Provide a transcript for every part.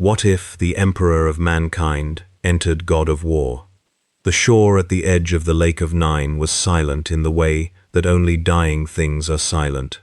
What if the emperor of mankind entered God of War? The shore at the edge of the Lake of Nine was silent in the way that only dying things are silent.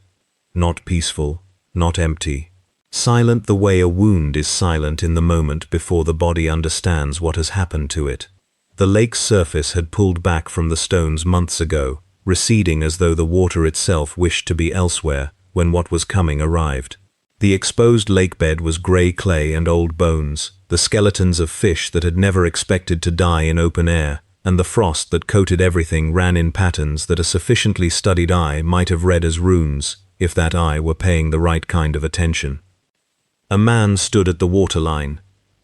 Not peaceful, not empty. Silent the way a wound is silent in the moment before the body understands what has happened to it. The lake's surface had pulled back from the stones months ago, receding as though the water itself wished to be elsewhere when what was coming arrived. The exposed lakebed was grey clay and old bones, the skeletons of fish that had never expected to die in open air, and the frost that coated everything ran in patterns that a sufficiently studied eye might have read as runes, if that eye were paying the right kind of attention. A man stood at the waterline.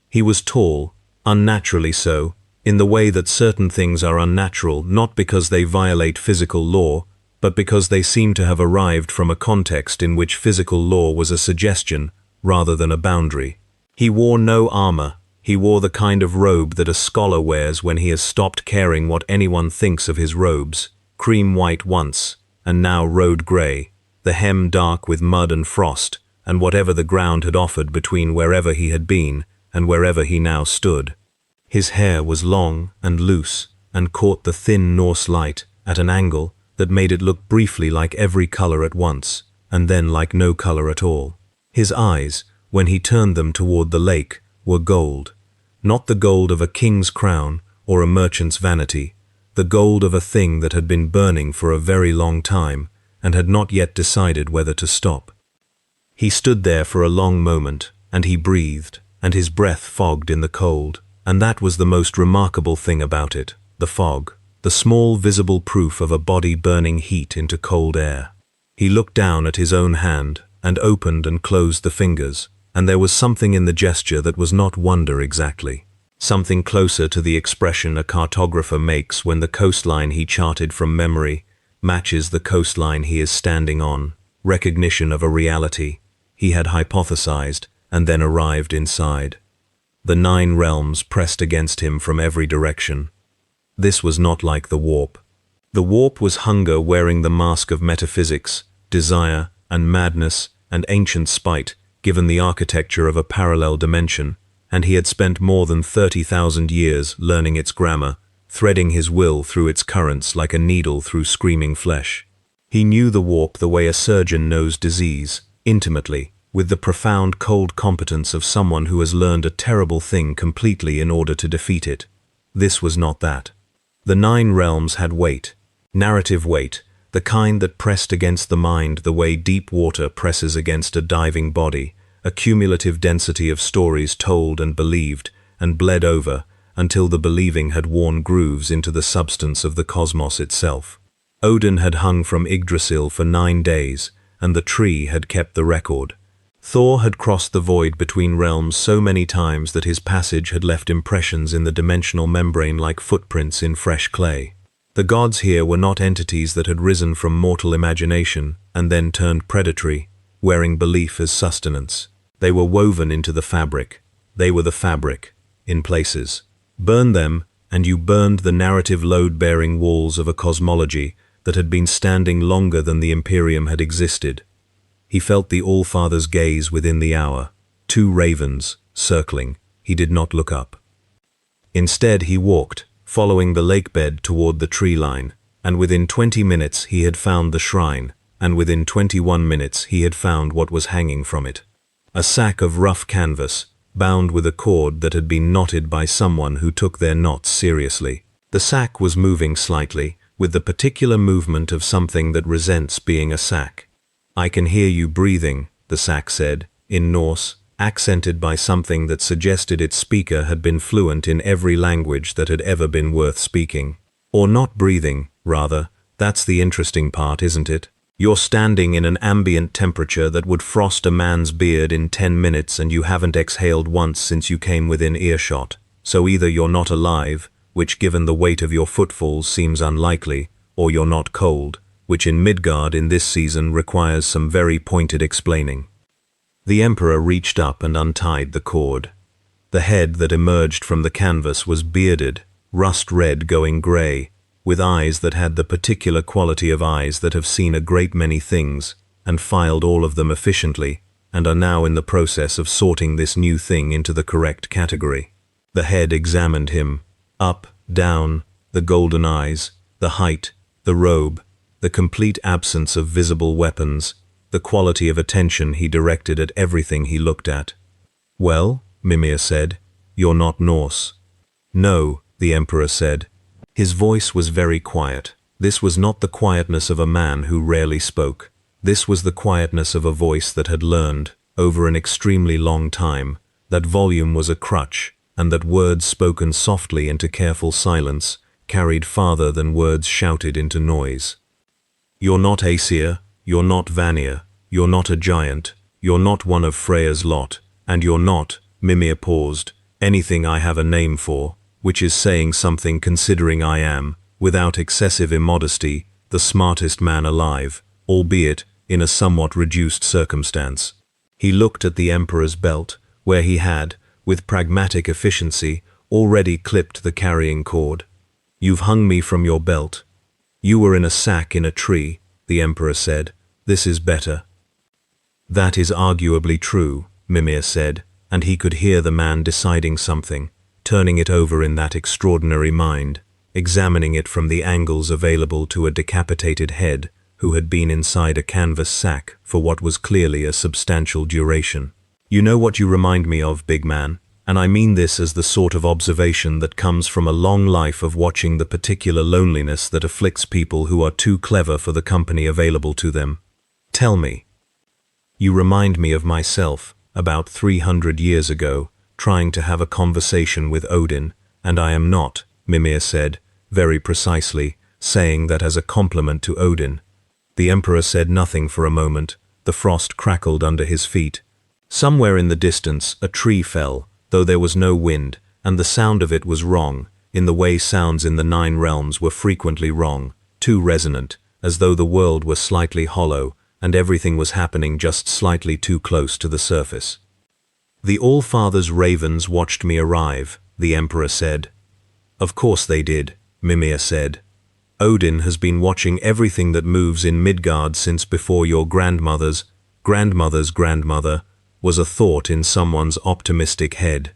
He was tall, unnaturally so, in the way that certain things are unnatural not because they violate physical law, but because they seem to have arrived from a context in which physical law was a suggestion rather than a boundary. He wore no armor. He wore the kind of robe that a scholar wears when he has stopped caring what anyone thinks of his robes, cream white once, and now road grey, the hem dark with mud and frost, and whatever the ground had offered between wherever he had been and wherever he now stood. His hair was long and loose and caught the thin Norse light at an angle that made it look briefly like every color at once, and then like no color at all. His eyes, when he turned them toward the lake, were gold. Not the gold of a king's crown or a merchant's vanity, the gold of a thing that had been burning for a very long time and had not yet decided whether to stop. He stood there for a long moment, and he breathed, and his breath fogged in the cold, and that was the most remarkable thing about it, the fog. The small visible proof of a body burning heat into cold air. He looked down at his own hand and opened and closed the fingers, and there was something in the gesture that was not wonder exactly. Something closer to the expression a cartographer makes when the coastline he charted from memory matches the coastline he is standing on, recognition of a reality he had hypothesized and then arrived inside. The 9 realms pressed against him from every direction. This was not like the warp. The warp was hunger wearing the mask of metaphysics, desire and madness and ancient spite, given the architecture of a parallel dimension, and he had spent more than 30,000 years learning its grammar, threading his will through its currents like a needle through screaming flesh. He knew the warp the way a surgeon knows disease, intimately, with the profound cold competence of someone who has learned a terrible thing completely in order to defeat it. This was not that. The 9 realms had weight, narrative weight, the kind that pressed against the mind the way deep water presses against a diving body, a cumulative density of stories told and believed and bled over until the believing had worn grooves into the substance of the cosmos itself. Odin had hung from Yggdrasil for 9 days, and the tree had kept the record. Thor had crossed the void between realms so many times that his passage had left impressions in the dimensional membrane like footprints in fresh clay. The gods here were not entities that had risen from mortal imagination and then turned predatory, wearing belief as sustenance. They were woven into the fabric. They were the fabric, in places. Burn them, and you burned the narrative load-bearing walls of a cosmology that had been standing longer than the Imperium had existed. He felt the All-Father's gaze within the hour, 2 ravens, circling. He did not look up. Instead he walked, following the lakebed toward the tree line, and within 20 minutes he had found the shrine, and within 21 minutes he had found what was hanging from it. A sack of rough canvas, bound with a cord that had been knotted by someone who took their knots seriously. The sack was moving slightly, with the particular movement of something that resents being a sack. "I can hear you breathing," the sack said, in Norse, accented by something that suggested its speaker had been fluent in every language that had ever been worth speaking. Or not breathing, rather. That's the interesting part, isn't it? You're standing in an ambient temperature that would frost a man's beard in 10 minutes and you haven't exhaled once since you came within earshot. So either you're not alive, which given the weight of your footfalls seems unlikely, or you're not cold, which in Midgard in this season requires some very pointed explaining. The Emperor reached up and untied the cord. The head that emerged from the canvas was bearded, rust-red going grey, with eyes that had the particular quality of eyes that have seen a great many things and filed all of them efficiently and are now in the process of sorting this new thing into the correct category. The head examined him, up, down, the golden eyes, the height, the robe, the complete absence of visible weapons, the quality of attention he directed at everything he looked at. "Well," Mimir said, "you're not Norse." "No," the Emperor said. His voice was very quiet. This was not the quietness of a man who rarely spoke. This was the quietness of a voice that had learned, over an extremely long time, that volume was a crutch, and that words spoken softly into careful silence carried farther than words shouted into noise. "You're not Aesir, you're not Vanir, you're not a giant, you're not one of Freya's lot, and you're not," Mimir paused, "anything I have a name for, which is saying something considering I am, without excessive immodesty, the smartest man alive, albeit in a somewhat reduced circumstance." He looked at the Emperor's belt, where he had, with pragmatic efficiency, already clipped the carrying cord. "You've hung me from your belt. You were in a sack in a tree," the Emperor said. "This is better." "That is arguably true," Mimir said, and he could hear the man deciding something, turning it over in that extraordinary mind, examining it from the angles available to a decapitated head who had been inside a canvas sack for what was clearly a substantial duration. "You know what you remind me of, big man, and I mean this as the sort of observation that comes from a long life of watching the particular loneliness that afflicts people who are too clever for the company available to them. Tell me." "You remind me of myself, about 300 years ago, trying to have a conversation with Odin, and I am not," Mimir said, very precisely, saying that as a compliment to Odin. The Emperor said nothing for a moment. The frost crackled under his feet. Somewhere in the distance, a tree fell, though there was no wind, and the sound of it was wrong, in the way sounds in the 9 realms were frequently wrong, too resonant, as though the world were slightly hollow, and everything was happening just slightly too close to the surface. "The All-Father's ravens watched me arrive," the Emperor said. "Of course they did," Mimir said. "Odin has been watching everything that moves in Midgard since before your grandmother's grandmother was a thought in someone's optimistic head.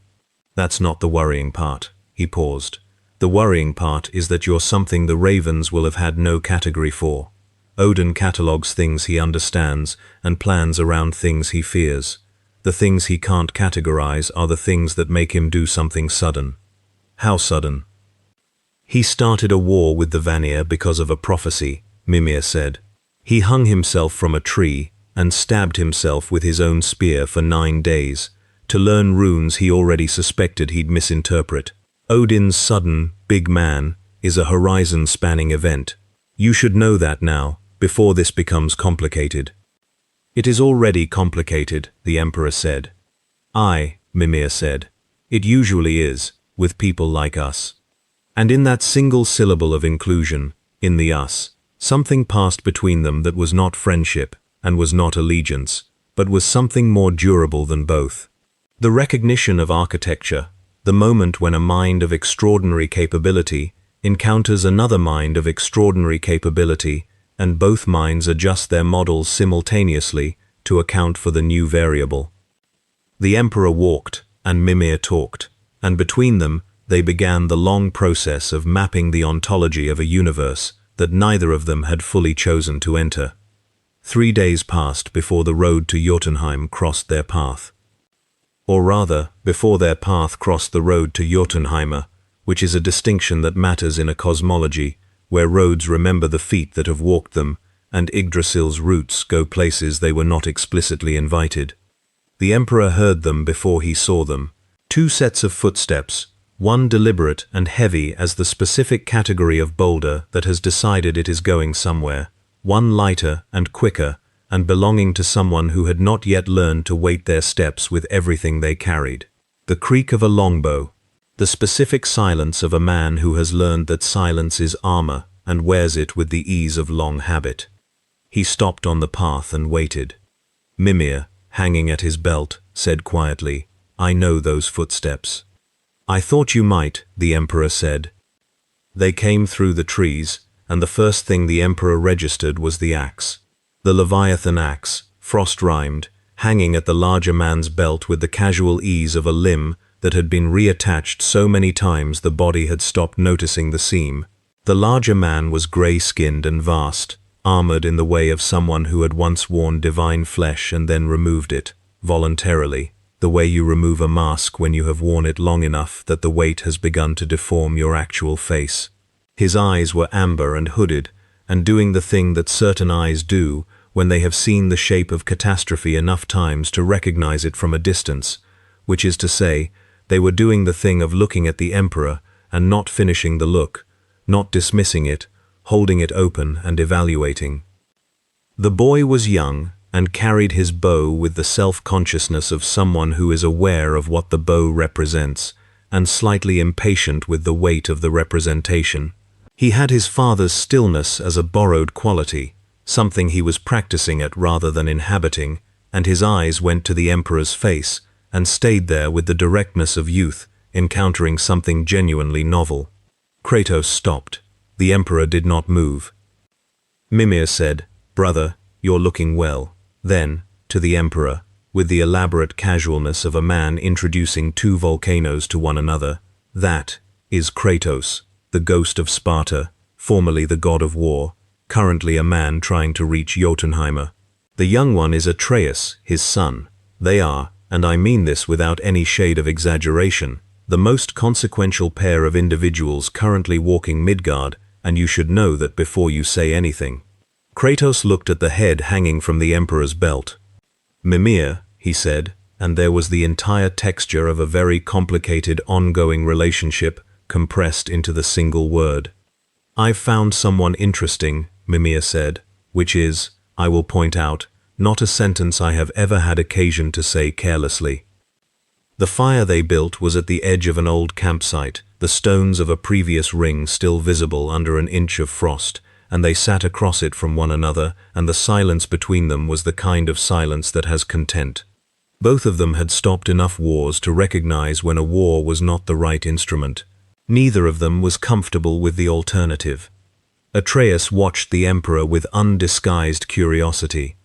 That's not the worrying part." He paused. "The worrying part is that you're something the ravens will have had no category for. Odin catalogues things he understands and plans around things he fears. The things he can't categorize are the things that make him do something sudden." "How sudden?" "He started a war with the Vanir because of a prophecy," Mimir said. "He hung himself from a tree and stabbed himself with his own spear for 9 days, to learn runes he already suspected he'd misinterpret. Odin's sudden, big man, is a horizon-spanning event. You should know that now, before this becomes complicated." "It is already complicated," the Emperor said. "Aye," Mimir said. "It usually is, with people like us." And in that single syllable of inclusion, in the us, something passed between them that was not friendship and was not allegiance, but was something more durable than both. The recognition of architecture, the moment when a mind of extraordinary capability encounters another mind of extraordinary capability, and both minds adjust their models simultaneously to account for the new variable. The Emperor walked, and Mimir talked, and between them they began the long process of mapping the ontology of a universe that neither of them had fully chosen to enter. 3 days passed before the road to Jotunheim crossed their path. Or rather, before their path crossed the road to Jotunheimer, which is a distinction that matters in a cosmology, where roads remember the feet that have walked them, and Yggdrasil's roots go places they were not explicitly invited. The Emperor heard them before he saw them. 2 sets of footsteps, one deliberate and heavy as the specific category of boulder that has decided it is going somewhere, one lighter and quicker, and belonging to someone who had not yet learned to weight their steps with everything they carried. The creak of a longbow, the specific silence of a man who has learned that silence is armor and wears it with the ease of long habit. He stopped on the path and waited. Mimir, hanging at his belt, said quietly, "I know those footsteps." "I thought you might," the Emperor said. They came through the trees, and the first thing the Emperor registered was the axe. The Leviathan axe, frost-rimed, hanging at the larger man's belt with the casual ease of a limb that had been reattached so many times the body had stopped noticing the seam. The larger man was grey-skinned and vast, armored in the way of someone who had once worn divine flesh and then removed it, voluntarily, the way you remove a mask when you have worn it long enough that the weight has begun to deform your actual face. His eyes were amber and hooded, and doing the thing that certain eyes do when they have seen the shape of catastrophe enough times to recognize it from a distance, which is to say, they were doing the thing of looking at the Emperor and not finishing the look, not dismissing it, holding it open and evaluating. The boy was young and carried his bow with the self-consciousness of someone who is aware of what the bow represents and slightly impatient with the weight of the representation. He had his father's stillness as a borrowed quality, something he was practicing at rather than inhabiting, and his eyes went to the Emperor's face and stayed there with the directness of youth, encountering something genuinely novel. Kratos stopped. The Emperor did not move. Mimir said, "Brother, you're looking well." Then, to the Emperor, with the elaborate casualness of a man introducing two volcanoes to one another, "That is Kratos, the ghost of Sparta, formerly the god of war, currently a man trying to reach Jotunheimer. The young one is Atreus, his son. They are, and I mean this without any shade of exaggeration, the most consequential pair of individuals currently walking Midgard, and you should know that before you say anything." Kratos looked at the head hanging from the Emperor's belt. "Mimir," he said, and there was the entire texture of a very complicated ongoing relationship compressed into the single word. "I've found someone interesting," Mimir said, which is, I will point out, not a sentence I have ever had occasion to say carelessly. The fire they built was at the edge of an old campsite, the stones of a previous ring still visible under an inch of frost, and they sat across it from one another, and the silence between them was the kind of silence that has content. Both of them had stopped enough wars to recognize when a war was not the right instrument. Neither of them was comfortable with the alternative. Atreus watched the Emperor with undisguised curiosity.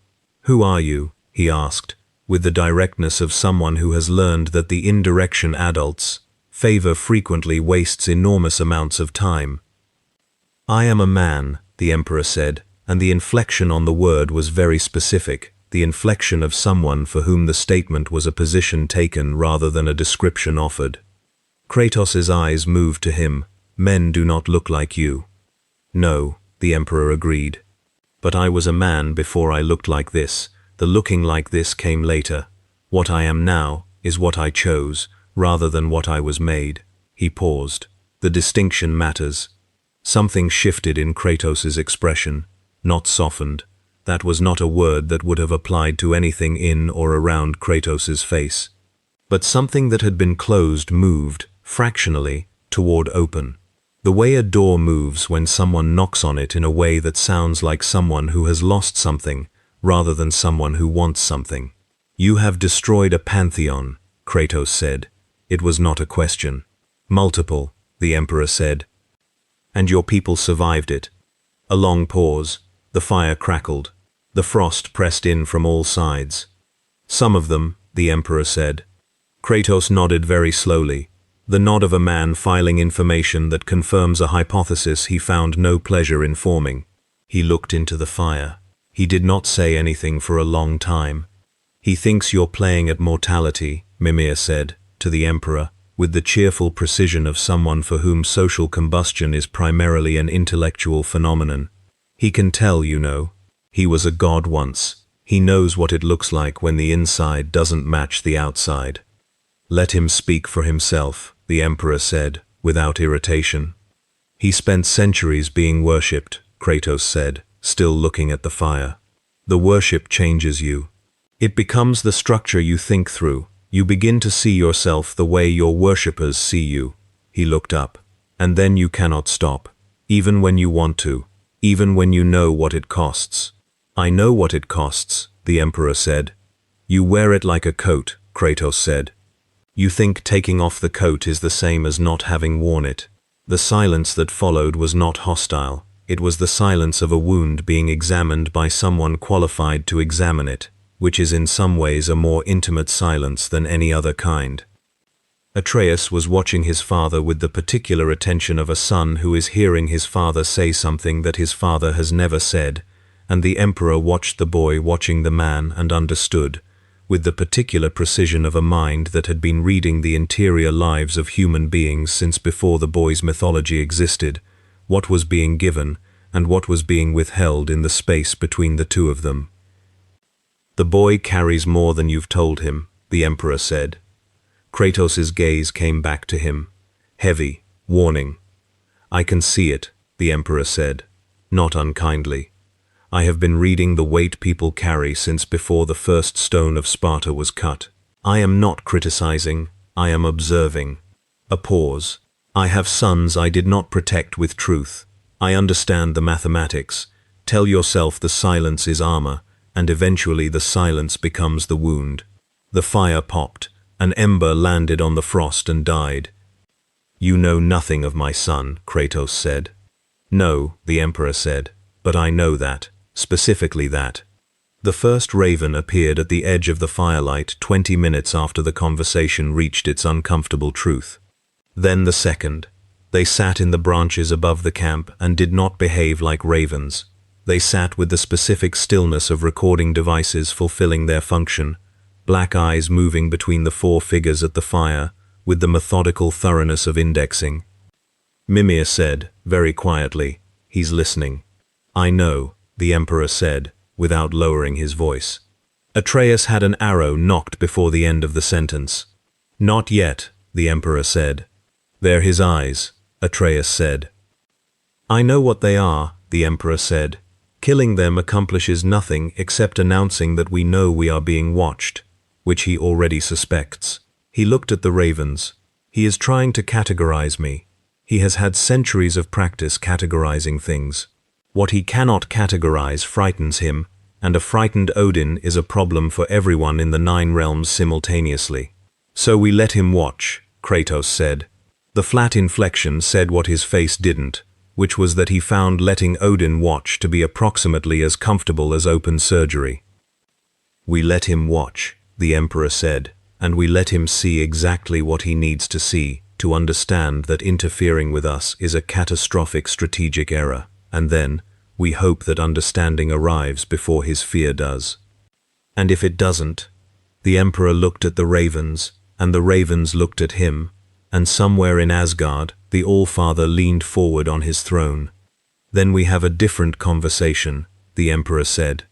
"Who are you?" he asked, with the directness of someone who has learned that the indirection adults favor frequently wastes enormous amounts of time. "I am a man," the Emperor said, and the inflection on the word was very specific, the inflection of someone for whom the statement was a position taken rather than a description offered. Kratos's eyes moved to him. "Men do not look like you." "No," the Emperor agreed. "But I was a man before I looked like this. The looking like this came later. What I am now is what I chose, rather than what I was made." He paused. The distinction matters. Something shifted in Kratos's expression, not softened. That was not a word that would have applied to anything in or around Kratos's face. But something that had been closed moved, fractionally, toward open. The way a door moves when someone knocks on it in a way that sounds like someone who has lost something, rather than someone who wants something. "You have destroyed a pantheon," Kratos said. It was not a question. "Multiple," the Emperor said. "And your people survived it." A long pause. The fire crackled. The frost pressed in from all sides. "Some of them," the Emperor said. Kratos nodded very slowly, the nod of a man filing information that confirms a hypothesis he found no pleasure in forming. He looked into the fire. He did not say anything for a long time. "He thinks you're playing at mortality," Mimir said, to the Emperor, with the cheerful precision of someone for whom social combustion is primarily an intellectual phenomenon. "He can tell, you know. He was a god once. He knows what it looks like when the inside doesn't match the outside." "Let him speak for himself," the Emperor said, without irritation. "He spent centuries being worshipped," Kratos said, still looking at the fire. "The worship changes you. It becomes the structure you think through. You begin to see yourself the way your worshippers see you." He looked up. "And then you cannot stop, even when you want to, even when you know what it costs." "I know what it costs," the Emperor said. "You wear it like a coat," Kratos said. "You think taking off the coat is the same as not having worn it." The silence that followed was not hostile. It was the silence of a wound being examined by someone qualified to examine it, which is in some ways a more intimate silence than any other kind. Atreus was watching his father with the particular attention of a son who is hearing his father say something that his father has never said, and the emperor watched the boy watching the man and understood, with the particular precision of a mind that had been reading the interior lives of human beings since before the boy's mythology existed, what was being given and what was being withheld in the space between the two of them. "The boy carries more than you've told him," the emperor said. Kratos's gaze came back to him, heavy, warning. "I can see it," the emperor said, not unkindly. "I have been reading the weight people carry since before the first stone of Sparta was cut. I am not criticizing, I am observing." A pause. "I have sons I did not protect with truth. I understand the mathematics. Tell yourself the silence is armor, and eventually the silence becomes the wound." The fire popped. An ember landed on the frost and died. "You know nothing of my son," Kratos said. "No," the emperor said, "but I know that, specifically that." The first raven appeared at the edge of the firelight 20 minutes after the conversation reached its uncomfortable truth. Then the second. They sat in the branches above the camp and did not behave like ravens. They sat with the specific stillness of recording devices fulfilling their function, black eyes moving between the four figures at the fire, with the methodical thoroughness of indexing. Mimir said, very quietly, "He's listening." "I know," the emperor said, without lowering his voice. Atreus had an arrow knocked before the end of the sentence. "Not yet," the emperor said. "They're his eyes," Atreus said. "I know what they are," the emperor said. "Killing them accomplishes nothing except announcing that we know we are being watched, which he already suspects." He looked at the ravens. "He is trying to categorize me. He has had centuries of practice categorizing things. What he cannot categorize frightens him, and a frightened Odin is a problem for everyone in the 9 realms simultaneously. So we let him watch," Kratos said. The flat inflection said what his face didn't, which was that he found letting Odin watch to be approximately as comfortable as open surgery. "We let him watch," the emperor said, "and we let him see exactly what he needs to see to understand that interfering with us is a catastrophic strategic error, and then we hope that understanding arrives before his fear does." "And if it doesn't?" The emperor looked at the ravens, and the ravens looked at him, and somewhere in Asgard, the All-Father leaned forward on his throne. "Then we have a different conversation," the emperor said.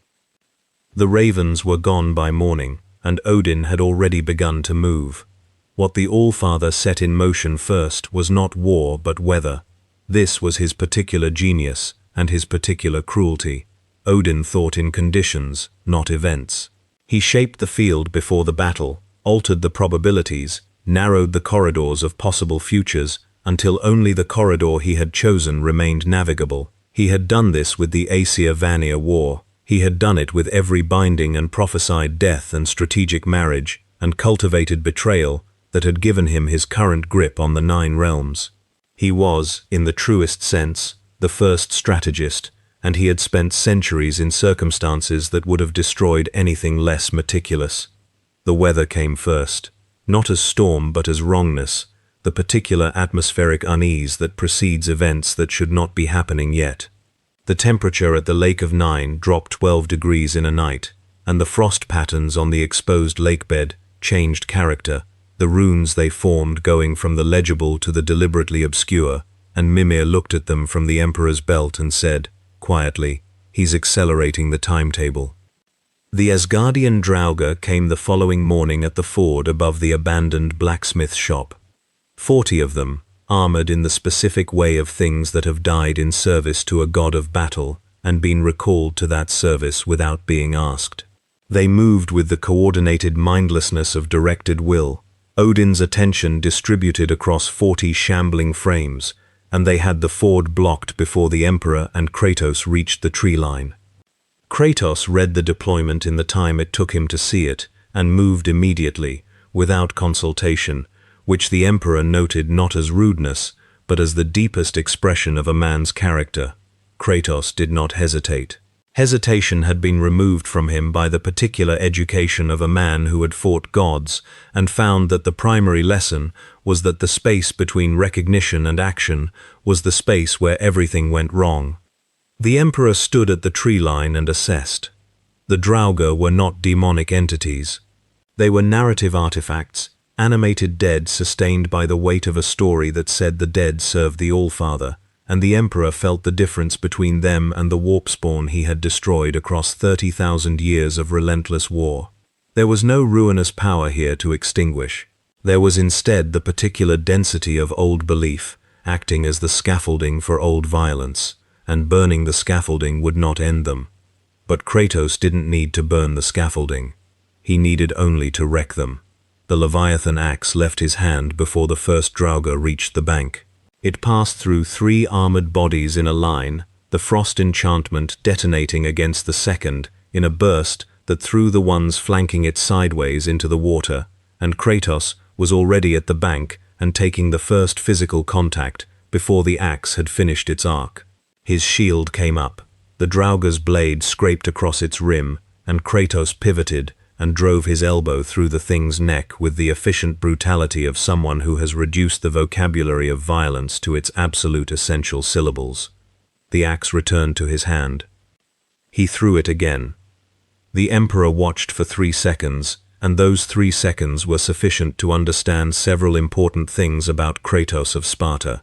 The ravens were gone by morning, and Odin had already begun to move. What the All-Father set in motion first was not war but weather. This was his particular genius and his particular cruelty. Odin thought in conditions, not events. He shaped the field before the battle, altered the probabilities, narrowed the corridors of possible futures until only the corridor he had chosen remained navigable. He had done this with the Aesir-Vanir War. He had done it with every binding and prophesied death and strategic marriage and cultivated betrayal that had given him his current grip on the 9 realms. He was, in the truest sense, the first strategist, and he had spent centuries in circumstances that would have destroyed anything less meticulous. The weather came first, not as storm but as wrongness, the particular atmospheric unease that precedes events that should not be happening yet. The temperature at the Lake of Nine dropped 12 degrees in a night, and the frost patterns on the exposed lakebed changed character, the runes they formed going from the legible to the deliberately obscure, and Mimir looked at them from the Emperor's belt and said, quietly, "He's accelerating the timetable." The Asgardian Draugr came the following morning at the ford above the abandoned blacksmith shop. 40 of them, armored in the specific way of things that have died in service to a god of battle and been recalled to that service without being asked. They moved with the coordinated mindlessness of directed will, Odin's attention distributed across 40 shambling frames, and they had the ford blocked before the Emperor and Kratos reached the tree line. Kratos read the deployment in the time it took him to see it, and moved immediately, without consultation, which the Emperor noted not as rudeness, but as the deepest expression of a man's character. Kratos did not hesitate. Hesitation had been removed from him by the particular education of a man who had fought gods and found that the primary lesson was that the space between recognition and action was the space where everything went wrong. The Emperor stood at the tree line and assessed. The Draugr were not demonic entities. They were narrative artifacts, animated dead sustained by the weight of a story that said the dead served the Allfather, and the Emperor felt the difference between them and the warpspawn he had destroyed across 30,000 years of relentless war. There was no ruinous power here to extinguish. There was instead the particular density of old belief, acting as the scaffolding for old violence, and burning the scaffolding would not end them. But Kratos didn't need to burn the scaffolding. He needed only to wreck them. The Leviathan axe left his hand before the first Draugr reached the bank. It passed through 3 armored bodies in a line, the frost enchantment detonating against the second in a burst that threw the ones flanking it sideways into the water, and Kratos was already at the bank and taking the first physical contact before the axe had finished its arc. His shield came up. The Draugr's blade scraped across its rim, and Kratos pivoted and drove his elbow through the thing's neck with the efficient brutality of someone who has reduced the vocabulary of violence to its absolute essential syllables. The axe returned to his hand. He threw it again. The Emperor watched for 3 seconds, and those 3 seconds were sufficient to understand several important things about Kratos of Sparta.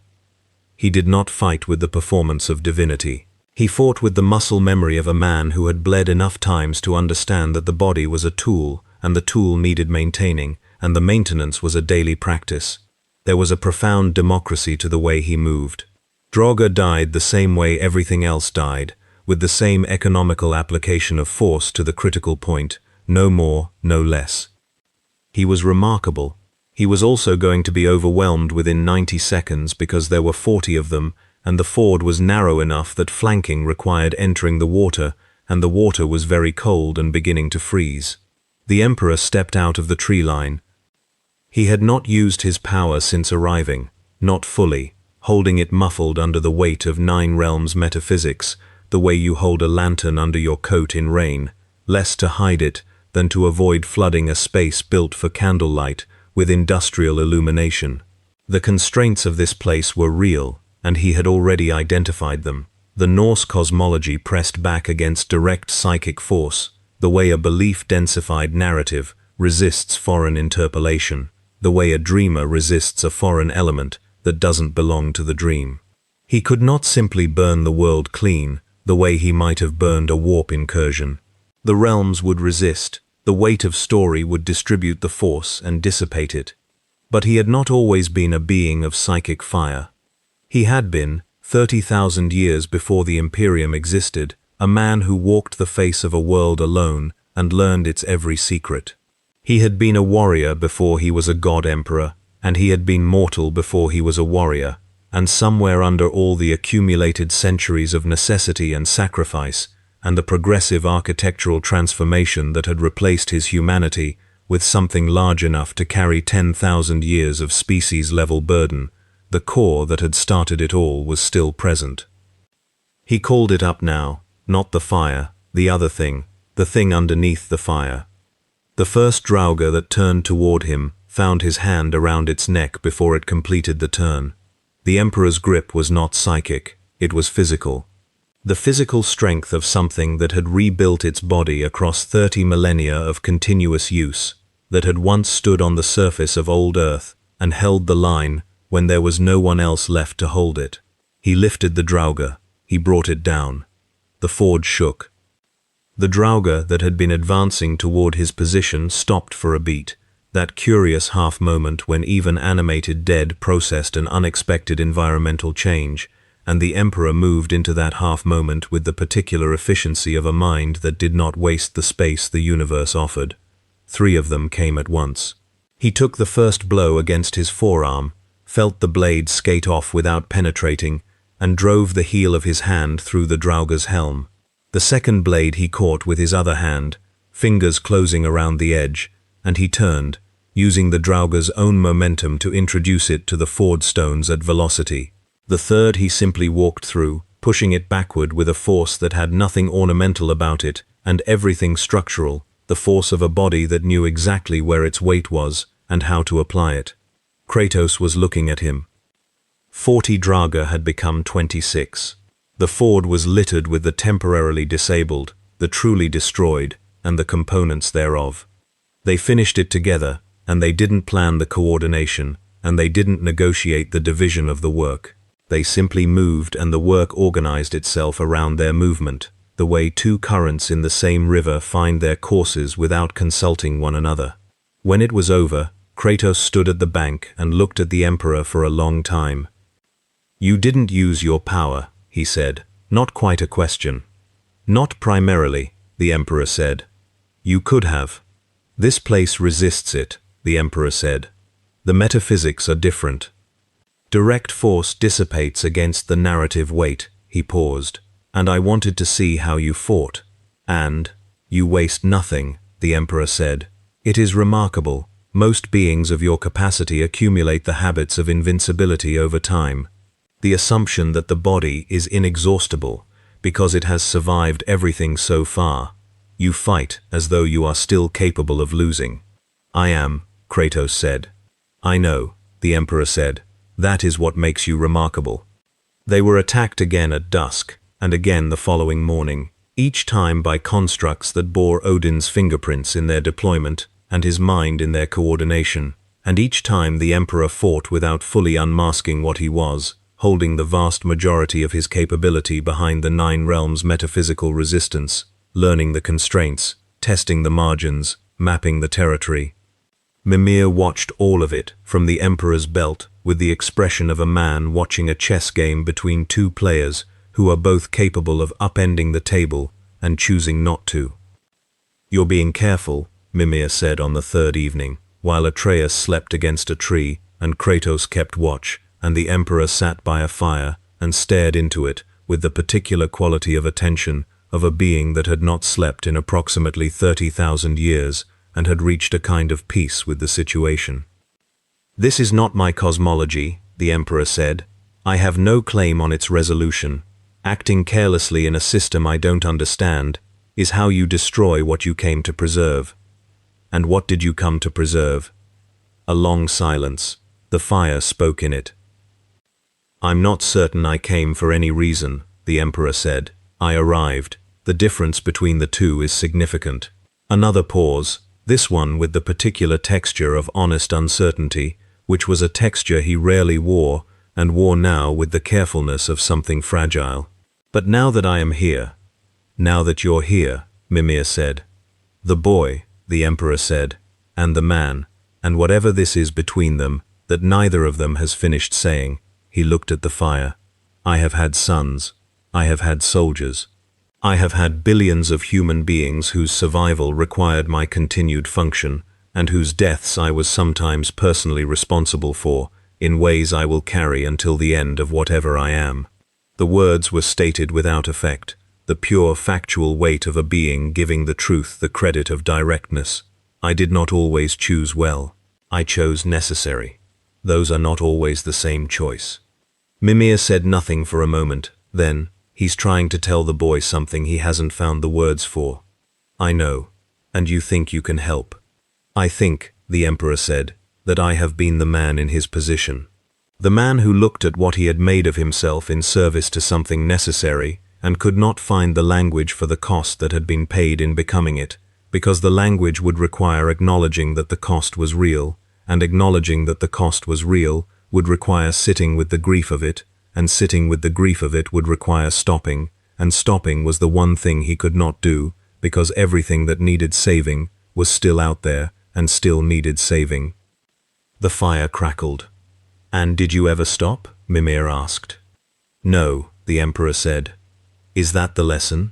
He did not fight with the performance of divinity. He fought with the muscle memory of a man who had bled enough times to understand that the body was a tool, and the tool needed maintaining, and the maintenance was a daily practice. There was a profound democracy to the way he moved. Draugr died the same way everything else died, with the same economical application of force to the critical point, no more, no less. He was remarkable. He was also going to be overwhelmed within 90 seconds because there were 40 of them, and the ford was narrow enough that flanking required entering the water, and the water was very cold and beginning to freeze. The Emperor stepped out of the tree line. He had not used his power since arriving, not fully, holding it muffled under the weight of 9 realms metaphysics, the way you hold a lantern under your coat in rain, less to hide it than to avoid flooding a space built for candlelight with industrial illumination. The constraints of this place were real, and he had already identified them. The Norse cosmology pressed back against direct psychic force, the way a belief-densified narrative resists foreign interpolation, the way a dreamer resists a foreign element that doesn't belong to the dream. He could not simply burn the world clean, the way he might have burned a warp incursion. The realms would resist, the weight of story would distribute the force and dissipate it. But he had not always been a being of psychic fire. He had been, 30,000 years before the Imperium existed, a man who walked the face of a world alone and learned its every secret. He had been a warrior before he was a god-emperor, and he had been mortal before he was a warrior, and somewhere under all the accumulated centuries of necessity and sacrifice, and the progressive architectural transformation that had replaced his humanity with something large enough to carry 10,000 years of species-level burden, the core that had started it all was still present. He called it up now, not the fire, the other thing, the thing underneath the fire. The first Draugr that turned toward him found his hand around its neck before it completed the turn. The Emperor's grip was not psychic, it was physical. The physical strength of something that had rebuilt its body across 30 millennia of continuous use, that had once stood on the surface of old Earth and held the line when there was no one else left to hold it. He lifted the Draugr. He brought it down. The forge shook. The Draugr that had been advancing toward his position stopped for a beat, that curious half-moment when even animated dead processed an unexpected environmental change, and the Emperor moved into that half-moment with the particular efficiency of a mind that did not waste the space the universe offered. 3 of them came at once. He took the first blow against his forearm, felt the blade skate off without penetrating, and drove the heel of his hand through the Draugr's helm. The second blade he caught with his other hand, fingers closing around the edge, and he turned, using the Draugr's own momentum to introduce it to the ford stones at velocity. The third he simply walked through, pushing it backward with a force that had nothing ornamental about it and everything structural, the force of a body that knew exactly where its weight was and how to apply it. Kratos was looking at him. 40 Draga had become 26. The Ford was littered with the temporarily disabled, the truly destroyed, and the components thereof. They finished it together, and they didn't plan the coordination, and they didn't negotiate the division of the work. They simply moved, and the work organized itself around their movement, the way two currents in the same river find their courses without consulting one another. When it was over, Kratos stood at the bank and looked at the Emperor for a long time. "You didn't use your power," he said. "Not quite a question." "Not primarily," the Emperor said. "You could have." "This place resists it," the Emperor said. "The metaphysics are different. Direct force dissipates against the narrative weight," he paused, "and I wanted to see how you fought." "And you waste nothing," the Emperor said. "It is remarkable. Most beings of your capacity accumulate the habits of invincibility over time. The assumption that the body is inexhaustible because it has survived everything so far. You fight as though you are still capable of losing." "I am," Kratos said. "I know," the Emperor said. "That is what makes you remarkable." They were attacked again at dusk, and again the following morning, each time by constructs that bore Odin's fingerprints in their deployment and his mind in their coordination, and each time the Emperor fought without fully unmasking what he was, holding the vast majority of his capability behind the 9 realms' metaphysical resistance, learning the constraints, testing the margins, mapping the territory. Mimir watched all of it from the Emperor's belt with the expression of a man watching a chess game between two players who are both capable of upending the table and choosing not to. "You're being careful," Mimir said on the third evening, while Atreus slept against a tree and Kratos kept watch, and the Emperor sat by a fire and stared into it with the particular quality of attention of a being that had not slept in approximately 30,000 years and had reached a kind of peace with the situation. "This is not my cosmology," the Emperor said. "I have no claim on its resolution. Acting carelessly in a system I don't understand is how you destroy what you came to preserve." "And what did you come to preserve?" A long silence. The fire spoke in it. "I'm not certain I came for any reason," the Emperor said. "I arrived. The difference between the two is significant." Another pause, this one with the particular texture of honest uncertainty, which was a texture he rarely wore, and wore now with the carefulness of something fragile. "But now that I am here." "Now that you're here," Mimir said. "The boy," the Emperor said, "and the man, and whatever this is between them, that neither of them has finished saying." He looked at the fire. "I have had sons. I have had soldiers. I have had billions of human beings whose survival required my continued function, and whose deaths I was sometimes personally responsible for, in ways I will carry until the end of whatever I am." The words were stated without effect, the pure factual weight of a being giving the truth the credit of directness. "I did not always choose well. I chose necessary. Those are not always the same choice." Mimir said nothing for a moment, then, "He's trying to tell the boy something he hasn't found the words for." "I know, and you think you can help." "I think," the Emperor said, "that I have been the man in his position. The man who looked at what he had made of himself in service to something necessary and could not find the language for the cost that had been paid in becoming it, because the language would require acknowledging that the cost was real, and acknowledging that the cost was real would require sitting with the grief of it, and sitting with the grief of it would require stopping, and stopping was the one thing he could not do, because everything that needed saving was still out there and still needed saving." The fire crackled. "And did you ever stop?" Mimir asked. "No," the Emperor said. "Is that the lesson?"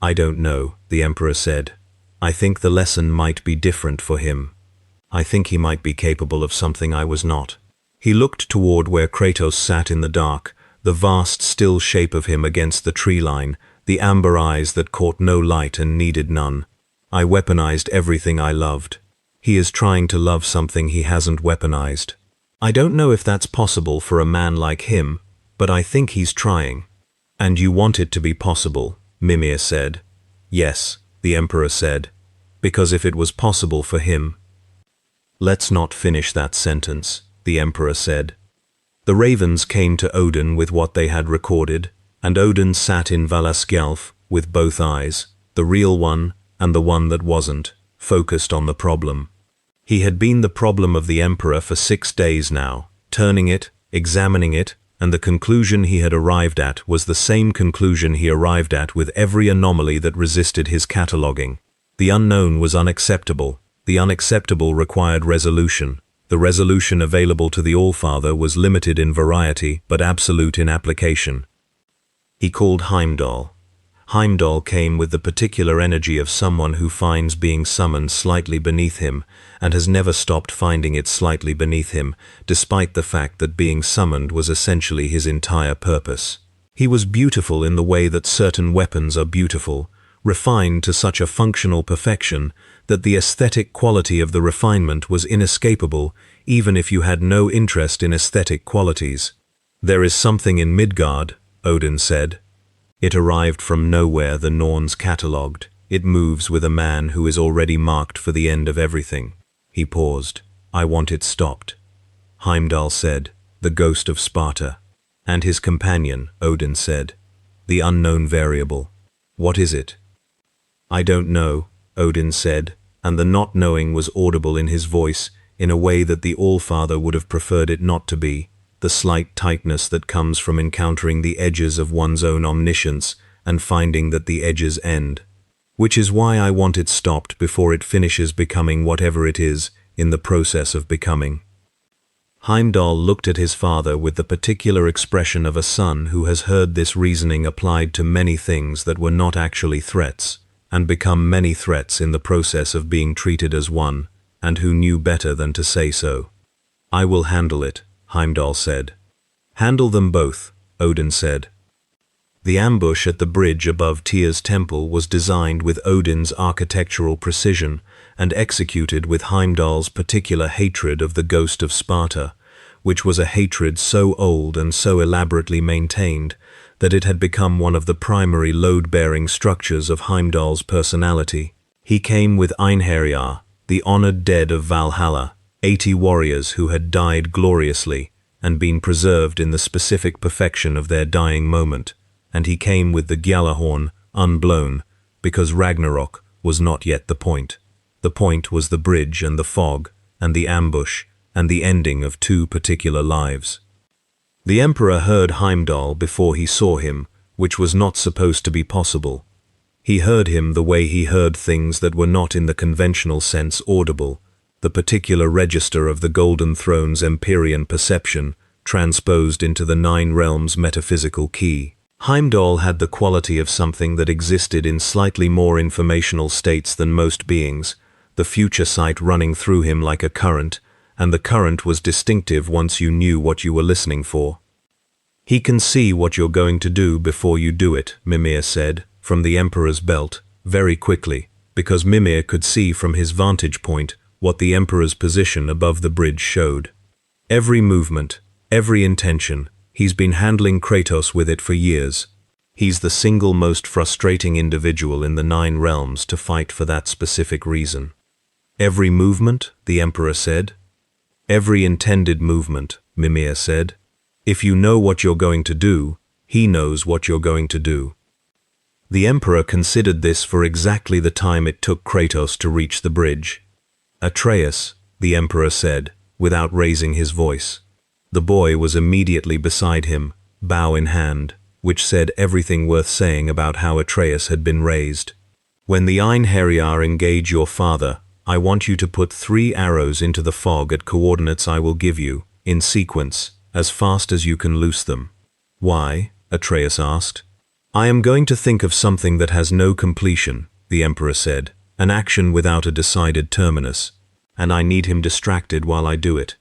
"I don't know," the Emperor said. "I think the lesson might be different for him. I think he might be capable of something I was not." He looked toward where Kratos sat in the dark, the vast still shape of him against the tree line, the amber eyes that caught no light and needed none. "I weaponized everything I loved. He is trying to love something he hasn't weaponized. I don't know if that's possible for a man like him, but I think he's trying." And you want it to be possible, Mimir said. Yes, the emperor said, because if it was possible for him. Let's not finish that sentence, the emperor said. The ravens came to Odin with what they had recorded, and Odin sat in Valaskjalf with both eyes, the real one and the one that wasn't, focused on the problem. He had been the problem of the emperor for 6 days now, turning it, examining it, and the conclusion he had arrived at was the same conclusion he arrived at with every anomaly that resisted his cataloguing. The unknown was unacceptable. The unacceptable required resolution. The resolution available to the Allfather was limited in variety but absolute in application. He called Heimdall. Heimdall came with the particular energy of someone who finds being summoned slightly beneath him and has never stopped finding it slightly beneath him, despite the fact that being summoned was essentially his entire purpose. He was beautiful in the way that certain weapons are beautiful, refined to such a functional perfection that the aesthetic quality of the refinement was inescapable even if you had no interest in aesthetic qualities. There is something in Midgard, Odin said. It arrived from nowhere, the Norns catalogued. It moves with a man who is already marked for the end of everything. He paused. I want it stopped. Heimdall said, the ghost of Sparta. And his companion, Odin said, the unknown variable. What is it? I don't know, Odin said, and the not knowing was audible in his voice in a way that the Allfather would have preferred it not to be. The slight tightness that comes from encountering the edges of one's own omniscience and finding that the edges end. Which is why I want it stopped before it finishes becoming whatever it is in the process of becoming. Heimdall looked at his father with the particular expression of a son who has heard this reasoning applied to many things that were not actually threats, and become many threats in the process of being treated as one, and who knew better than to say so. I will handle it, Heimdall said. Handle them both, Odin said. The ambush at the bridge above Tyr's temple was designed with Odin's architectural precision and executed with Heimdall's particular hatred of the ghost of Sparta, which was a hatred so old and so elaborately maintained that it had become one of the primary load-bearing structures of Heimdall's personality. He came with Einherjar, the honored dead of Valhalla, 80 warriors who had died gloriously and been preserved in the specific perfection of their dying moment, and he came with the Gjallarhorn, unblown, because Ragnarok was not yet the point. The point was the bridge and the fog, and the ambush, and the ending of 2 particular lives. The Emperor heard Heimdall before he saw him, which was not supposed to be possible. He heard him the way he heard things that were not in the conventional sense audible, the particular register of the Golden Throne's Empyrean perception, transposed into the 9 realms' metaphysical key. Heimdall had the quality of something that existed in slightly more informational states than most beings, the future sight running through him like a current, and the current was distinctive once you knew what you were listening for. He can see what you're going to do before you do it, Mimir said, from the Emperor's belt, very quickly, because Mimir could see from his vantage point what the Emperor's position above the bridge showed. Every movement, every intention, he's been handling Kratos with it for years. He's the single most frustrating individual in the 9 realms to fight for that specific reason. Every movement, the Emperor said. Every intended movement, Mimir said. If you know what you're going to do, he knows what you're going to do. The Emperor considered this for exactly the time it took Kratos to reach the bridge. Atreus, the Emperor said, without raising his voice. The boy was immediately beside him, bow in hand, which said everything worth saying about how Atreus had been raised. When the Einherjar engage your father, I want you to put 3 arrows into the fog at coordinates I will give you, in sequence, as fast as you can loose them. Why? Atreus asked. I am going to think of something that has no completion, the Emperor said, an action without a decided terminus, and I need him distracted while I do it.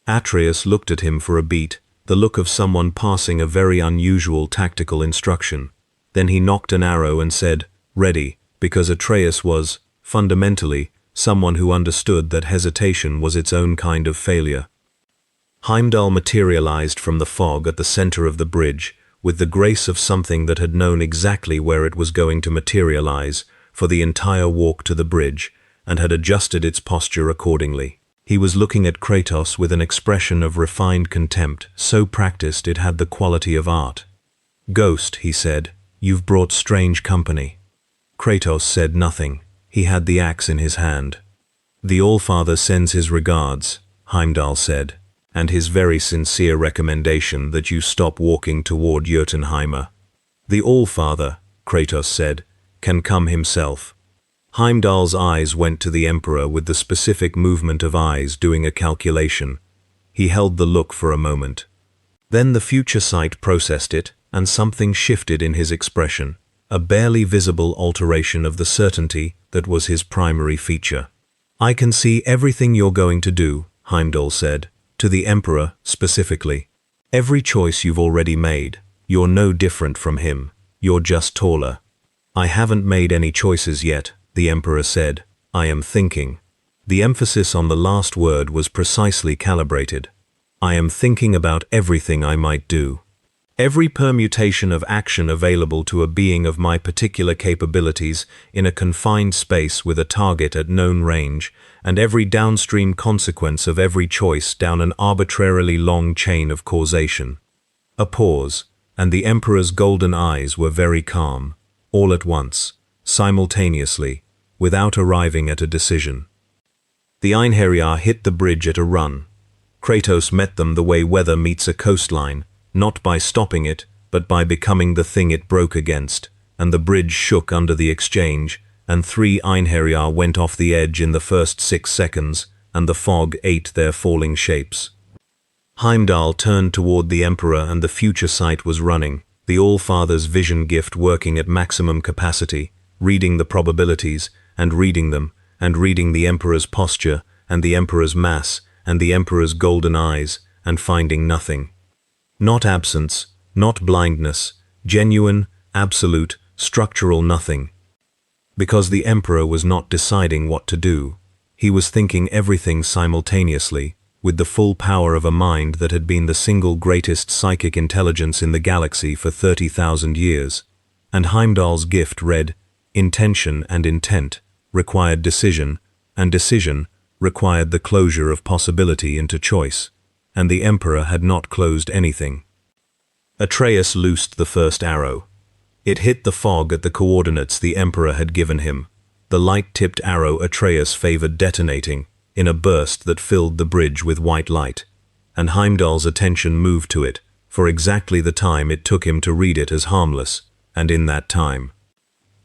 Atreus looked at him for a beat, the look of someone passing a very unusual tactical instruction. Then he knocked an arrow and said, ready, because Atreus was, fundamentally, someone who understood that hesitation was its own kind of failure. Heimdall materialized from the fog at the center of the bridge, with the grace of something that had known exactly where it was going to materialize for the entire walk to the bridge, and had adjusted its posture accordingly. He was looking at Kratos with an expression of refined contempt, so practiced it had the quality of art. "Ghost," he said, "you've brought strange company." Kratos said nothing. He had the axe in his hand. "The Allfather sends his regards," Heimdall said, "and his very sincere recommendation that you stop walking toward Jotunheimer." "The Allfather," Kratos said, "can come himself." Heimdall's eyes went to the Emperor with the specific movement of eyes doing a calculation. He held the look for a moment. Then the future sight processed it, and something shifted in his expression, a barely visible alteration of the certainty that was his primary feature. "I can see everything you're going to do," Heimdall said, to the Emperor specifically. "Every choice you've already made. You're no different from him. You're just taller." "I haven't made any choices yet," the Emperor said. "I am thinking." The emphasis on the last word was precisely calibrated. "I am thinking about everything I might do. Every permutation of action available to a being of my particular capabilities in a confined space with a target at known range, and every downstream consequence of every choice down an arbitrarily long chain of causation." A pause, and the Emperor's golden eyes were very calm, all at once, simultaneously, without arriving at a decision. The Einherjar hit the bridge at a run. Kratos met them the way weather meets a coastline, not by stopping it, but by becoming the thing it broke against, and the bridge shook under the exchange, and 3 Einherjar went off the edge in the first 6 seconds, and the fog ate their falling shapes. Heimdall turned toward the Emperor, and the future sight was running, the Allfather's vision gift working at maximum capacity, reading the probabilities, and reading them, and reading the Emperor's posture, and the Emperor's mass, and the Emperor's golden eyes, and finding nothing. Not absence, not blindness, genuine, absolute, structural nothing. Because the Emperor was not deciding what to do. He was thinking everything simultaneously, with the full power of a mind that had been the single greatest psychic intelligence in the galaxy for 30,000 years. And Heimdall's gift read, "Intention and intent required decision, and decision required the closure of possibility into choice." And the Emperor had not closed anything. Atreus loosed the first arrow. It hit the fog at the coordinates the Emperor had given him, the light-tipped arrow Atreus favored detonating, in a burst that filled the bridge with white light, and Heimdall's attention moved to it, for exactly the time it took him to read it as harmless, and in that time.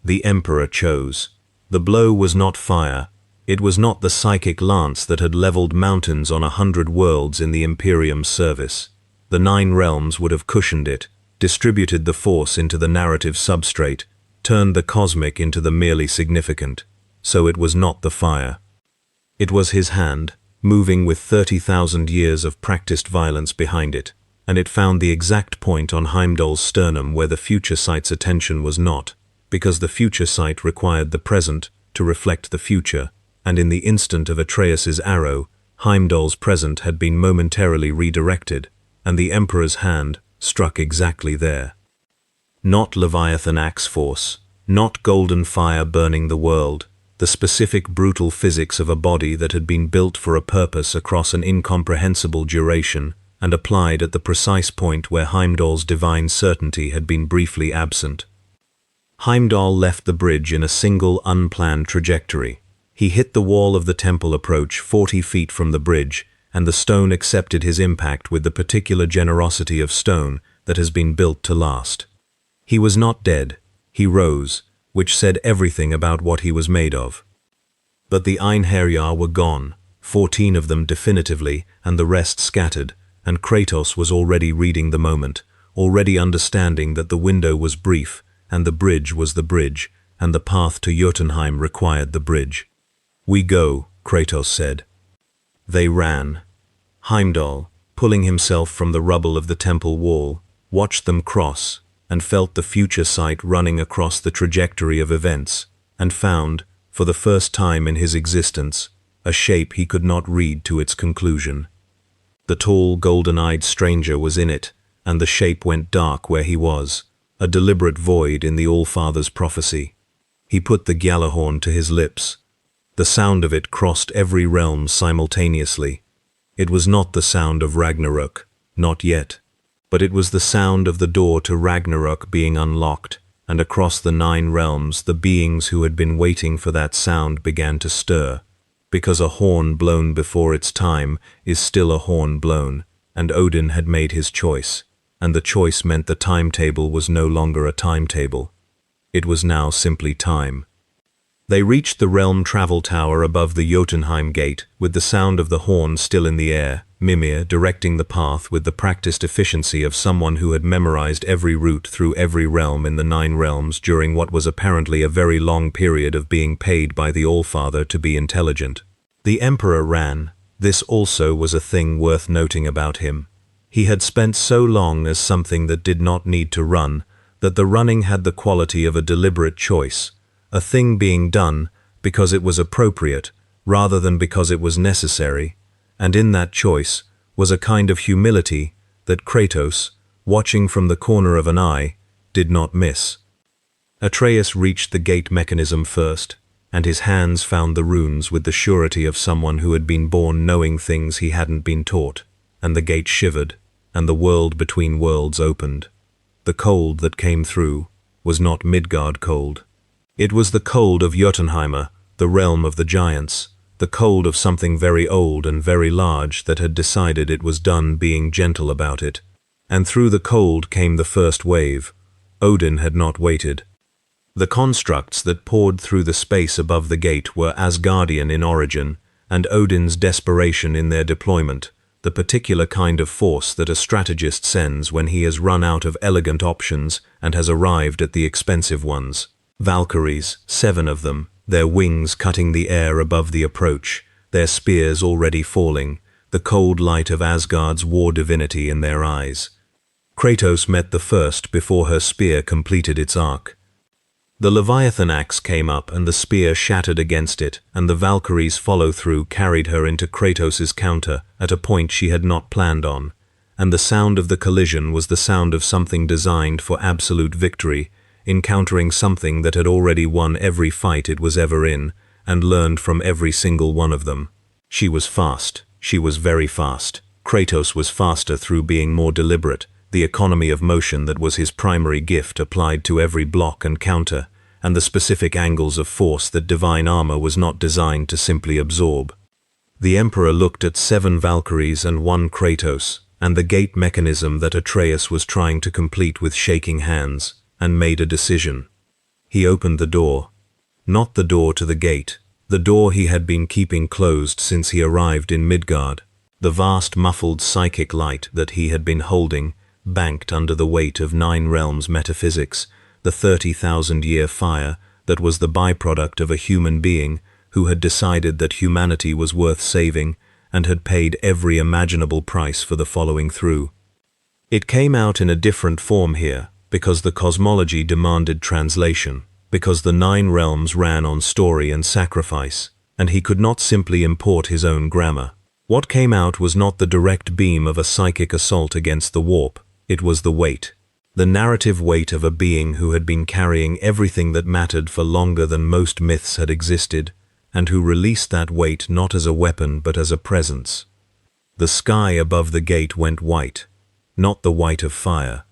The Emperor chose. The blow was not fire. It was not the psychic lance that had leveled mountains on 100 worlds in the Imperium's service. The 9 realms would have cushioned it, distributed the force into the narrative substrate, turned the cosmic into the merely significant. So it was not the fire. It was his hand, moving with 30,000 years of practiced violence behind it, and it found the exact point on Heimdall's sternum where the future sight's attention was not, because the future sight required the present to reflect the future, and in the instant of Atreus's arrow, Heimdall's present had been momentarily redirected, and the Emperor's hand struck exactly there. Not Leviathan axe force, not golden fire burning the world, the specific brutal physics of a body that had been built for a purpose across an incomprehensible duration and applied at the precise point where Heimdall's divine certainty had been briefly absent. Heimdall left the bridge in a single unplanned trajectory. He hit the wall of the temple approach 40 feet from the bridge, and the stone accepted his impact with the particular generosity of stone that has been built to last. He was not dead. He rose, which said everything about what he was made of. But the Einherjar were gone, 14 of them definitively, and the rest scattered, and Kratos was already reading the moment, already understanding that the window was brief, and the bridge was the bridge, and the path to Jotunheim required the bridge. "We go," Kratos said. They ran. Heimdall, pulling himself from the rubble of the temple wall, watched them cross, and felt the future sight running across the trajectory of events, and found, for the first time in his existence, a shape he could not read to its conclusion. The tall, golden-eyed stranger was in it, and the shape went dark where he was, a deliberate void in the All-Father's prophecy. He put the Gjallarhorn to his lips. The sound of it crossed every realm simultaneously. It was not the sound of Ragnarök, not yet, but it was the sound of the door to Ragnarök being unlocked, and across the 9 realms the beings who had been waiting for that sound began to stir, because a horn blown before its time is still a horn blown, and Odin had made his choice, and the choice meant the timetable was no longer a timetable. It was now simply time. They reached the realm travel tower above the Jotunheim gate, with the sound of the horn still in the air, Mimir directing the path with the practiced efficiency of someone who had memorized every route through every realm in the 9 realms during what was apparently a very long period of being paid by the Allfather to be intelligent. The Emperor ran. This also was a thing worth noting about him. He had spent so long as something that did not need to run, that the running had the quality of a deliberate choice, a thing being done because it was appropriate rather than because it was necessary, and in that choice was a kind of humility that Kratos, watching from the corner of an eye, did not miss. Atreus reached the gate mechanism first, and his hands found the runes with the surety of someone who had been born knowing things he hadn't been taught, and the gate shivered, and the world between worlds opened. The cold that came through was not Midgard cold. It was the cold of Jotunheimer, the realm of the giants, the cold of something very old and very large that had decided it was done being gentle about it. And through the cold came the first wave. Odin had not waited. The constructs that poured through the space above the gate were Asgardian in origin, and Odin's desperation in their deployment, the particular kind of force that a strategist sends when he has run out of elegant options and has arrived at the expensive ones. Valkyries, 7 of them, their wings cutting the air above the approach, their spears already falling, the cold light of Asgard's war divinity in their eyes. Kratos met the first before her spear completed its arc. The Leviathan axe came up and the spear shattered against it, and the Valkyrie's follow-through carried her into Kratos's counter at a point she had not planned on, and the sound of the collision was the sound of something designed for absolute victory, encountering something that had already won every fight it was ever in, and learned from every single one of them. She was fast. She was very fast. Kratos was faster through being more deliberate, the economy of motion that was his primary gift applied to every block and counter, and the specific angles of force that divine armor was not designed to simply absorb. The Emperor looked at 7 Valkyries and 1 Kratos, and the gate mechanism that Atreus was trying to complete with shaking hands, and made a decision. He opened the door. Not the door to the gate, the door he had been keeping closed since he arrived in Midgard. The vast muffled psychic light that he had been holding, banked under the weight of 9 realms metaphysics, the 30,000-year fire that was the byproduct of a human being who had decided that humanity was worth saving and had paid every imaginable price for the following through. It came out in a different form here, because the cosmology demanded translation, because the 9 realms ran on story and sacrifice, and he could not simply import his own grammar. What came out was not the direct beam of a psychic assault against the warp, it was the weight. The narrative weight of a being who had been carrying everything that mattered for longer than most myths had existed, and who released that weight not as a weapon but as a presence. The sky above the gate went white, not the white of fire,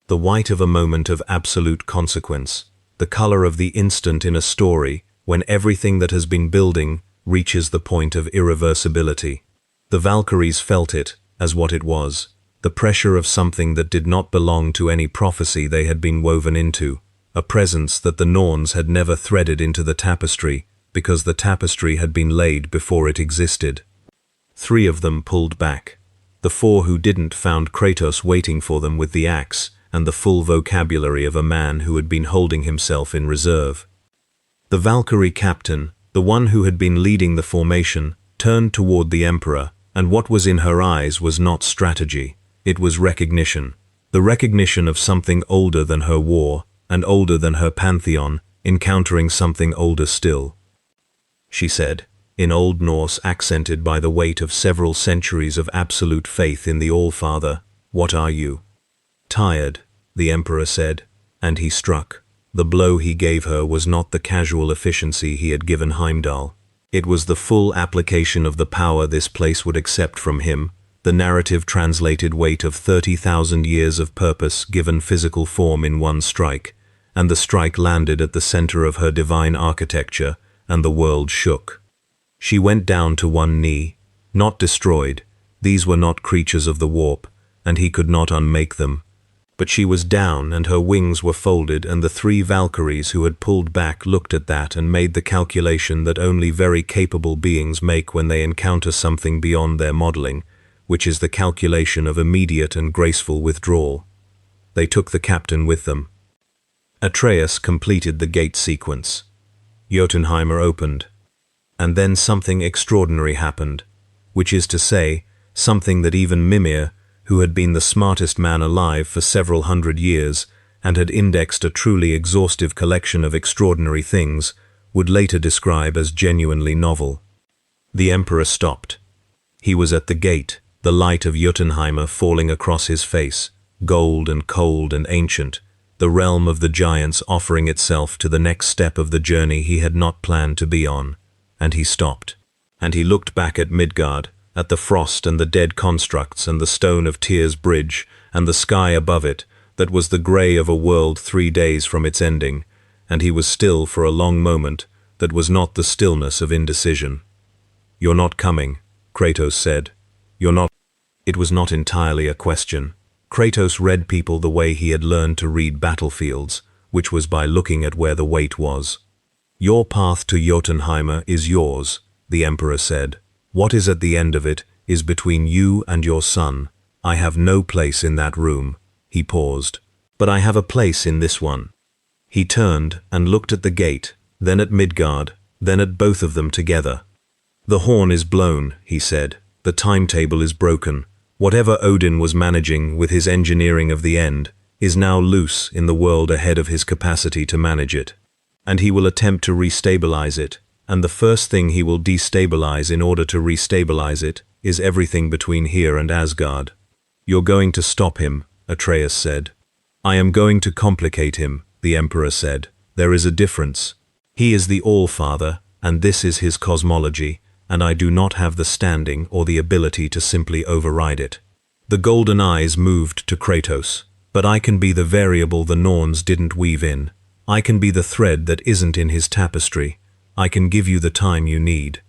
the white of a moment of absolute consequence, the color of the instant in a story when everything that has been building reaches the point of irreversibility. The Valkyries felt it as what it was, the pressure of something that did not belong to any prophecy they had been woven into, a presence that the Norns had never threaded into the tapestry because the tapestry had been laid before it existed. 3 of them pulled back. The 4 who didn't found Kratos waiting for them with the axe and the full vocabulary of a man who had been holding himself in reserve. The Valkyrie captain, the one who had been leading the formation, turned toward the Emperor, and what was in her eyes was not strategy, it was recognition. The recognition of something older than her war, and older than her pantheon, encountering something older still. She said, in Old Norse accented by the weight of several centuries of absolute faith in the Allfather, "What are you?" Tired, the emperor said, and he struck. The blow he gave her was not the casual efficiency he had given Heimdall. It was the full application of the power this place would accept from him, the narrative-translated weight of 30,000 years of purpose given physical form in one strike, and the strike landed at the center of her divine architecture, and the world shook. She went down to one knee, not destroyed. These were not creatures of the warp, and he could not unmake them. But she was down, and her wings were folded, and the three Valkyries who had pulled back looked at that and made the calculation that only very capable beings make when they encounter something beyond their modeling, which is the calculation of immediate and graceful withdrawal. They took the captain with them. Atreus completed the gate sequence. Jotunheimer opened. And then something extraordinary happened, which is to say, something that even Mimir, who had been the smartest man alive for several hundred years and had indexed a truly exhaustive collection of extraordinary things, would later describe as genuinely novel. The emperor stopped. He was at the gate, the light of Jotunheimer falling across his face, gold and cold and ancient, the realm of the giants offering itself to the next step of the journey he had not planned to be on. And he stopped. And he looked back at Midgard, at the frost and the dead constructs and the stone of Tyr's bridge and the sky above it that was the grey of a world 3 days from its ending, and he was still for a long moment that was not the stillness of indecision. "You're not coming," Kratos said. "You're not." It was not entirely a question. Kratos read people the way he had learned to read battlefields, which was by looking at where the weight was. "Your path to Jotunheimer is yours," the emperor said. "What is at the end of it is between you and your son. I have no place in that room." He paused. "But I have a place in this one." He turned and looked at the gate, then at Midgard, then at both of them together. "The horn is blown," he said. "The timetable is broken. Whatever Odin was managing with his engineering of the end is now loose in the world ahead of his capacity to manage it. And he will attempt to restabilize it. And the first thing he will destabilize in order to restabilize it is everything between here and Asgard. You're going to stop him," Atreus said. "I am going to complicate him," the emperor said. "There is a difference. He is the All-Father, and this is his cosmology, and I do not have the standing or the ability to simply override it." The golden eyes moved to Kratos. "But I can be the variable the Norns didn't weave in. I can be the thread that isn't in his tapestry. I can give you the time you need."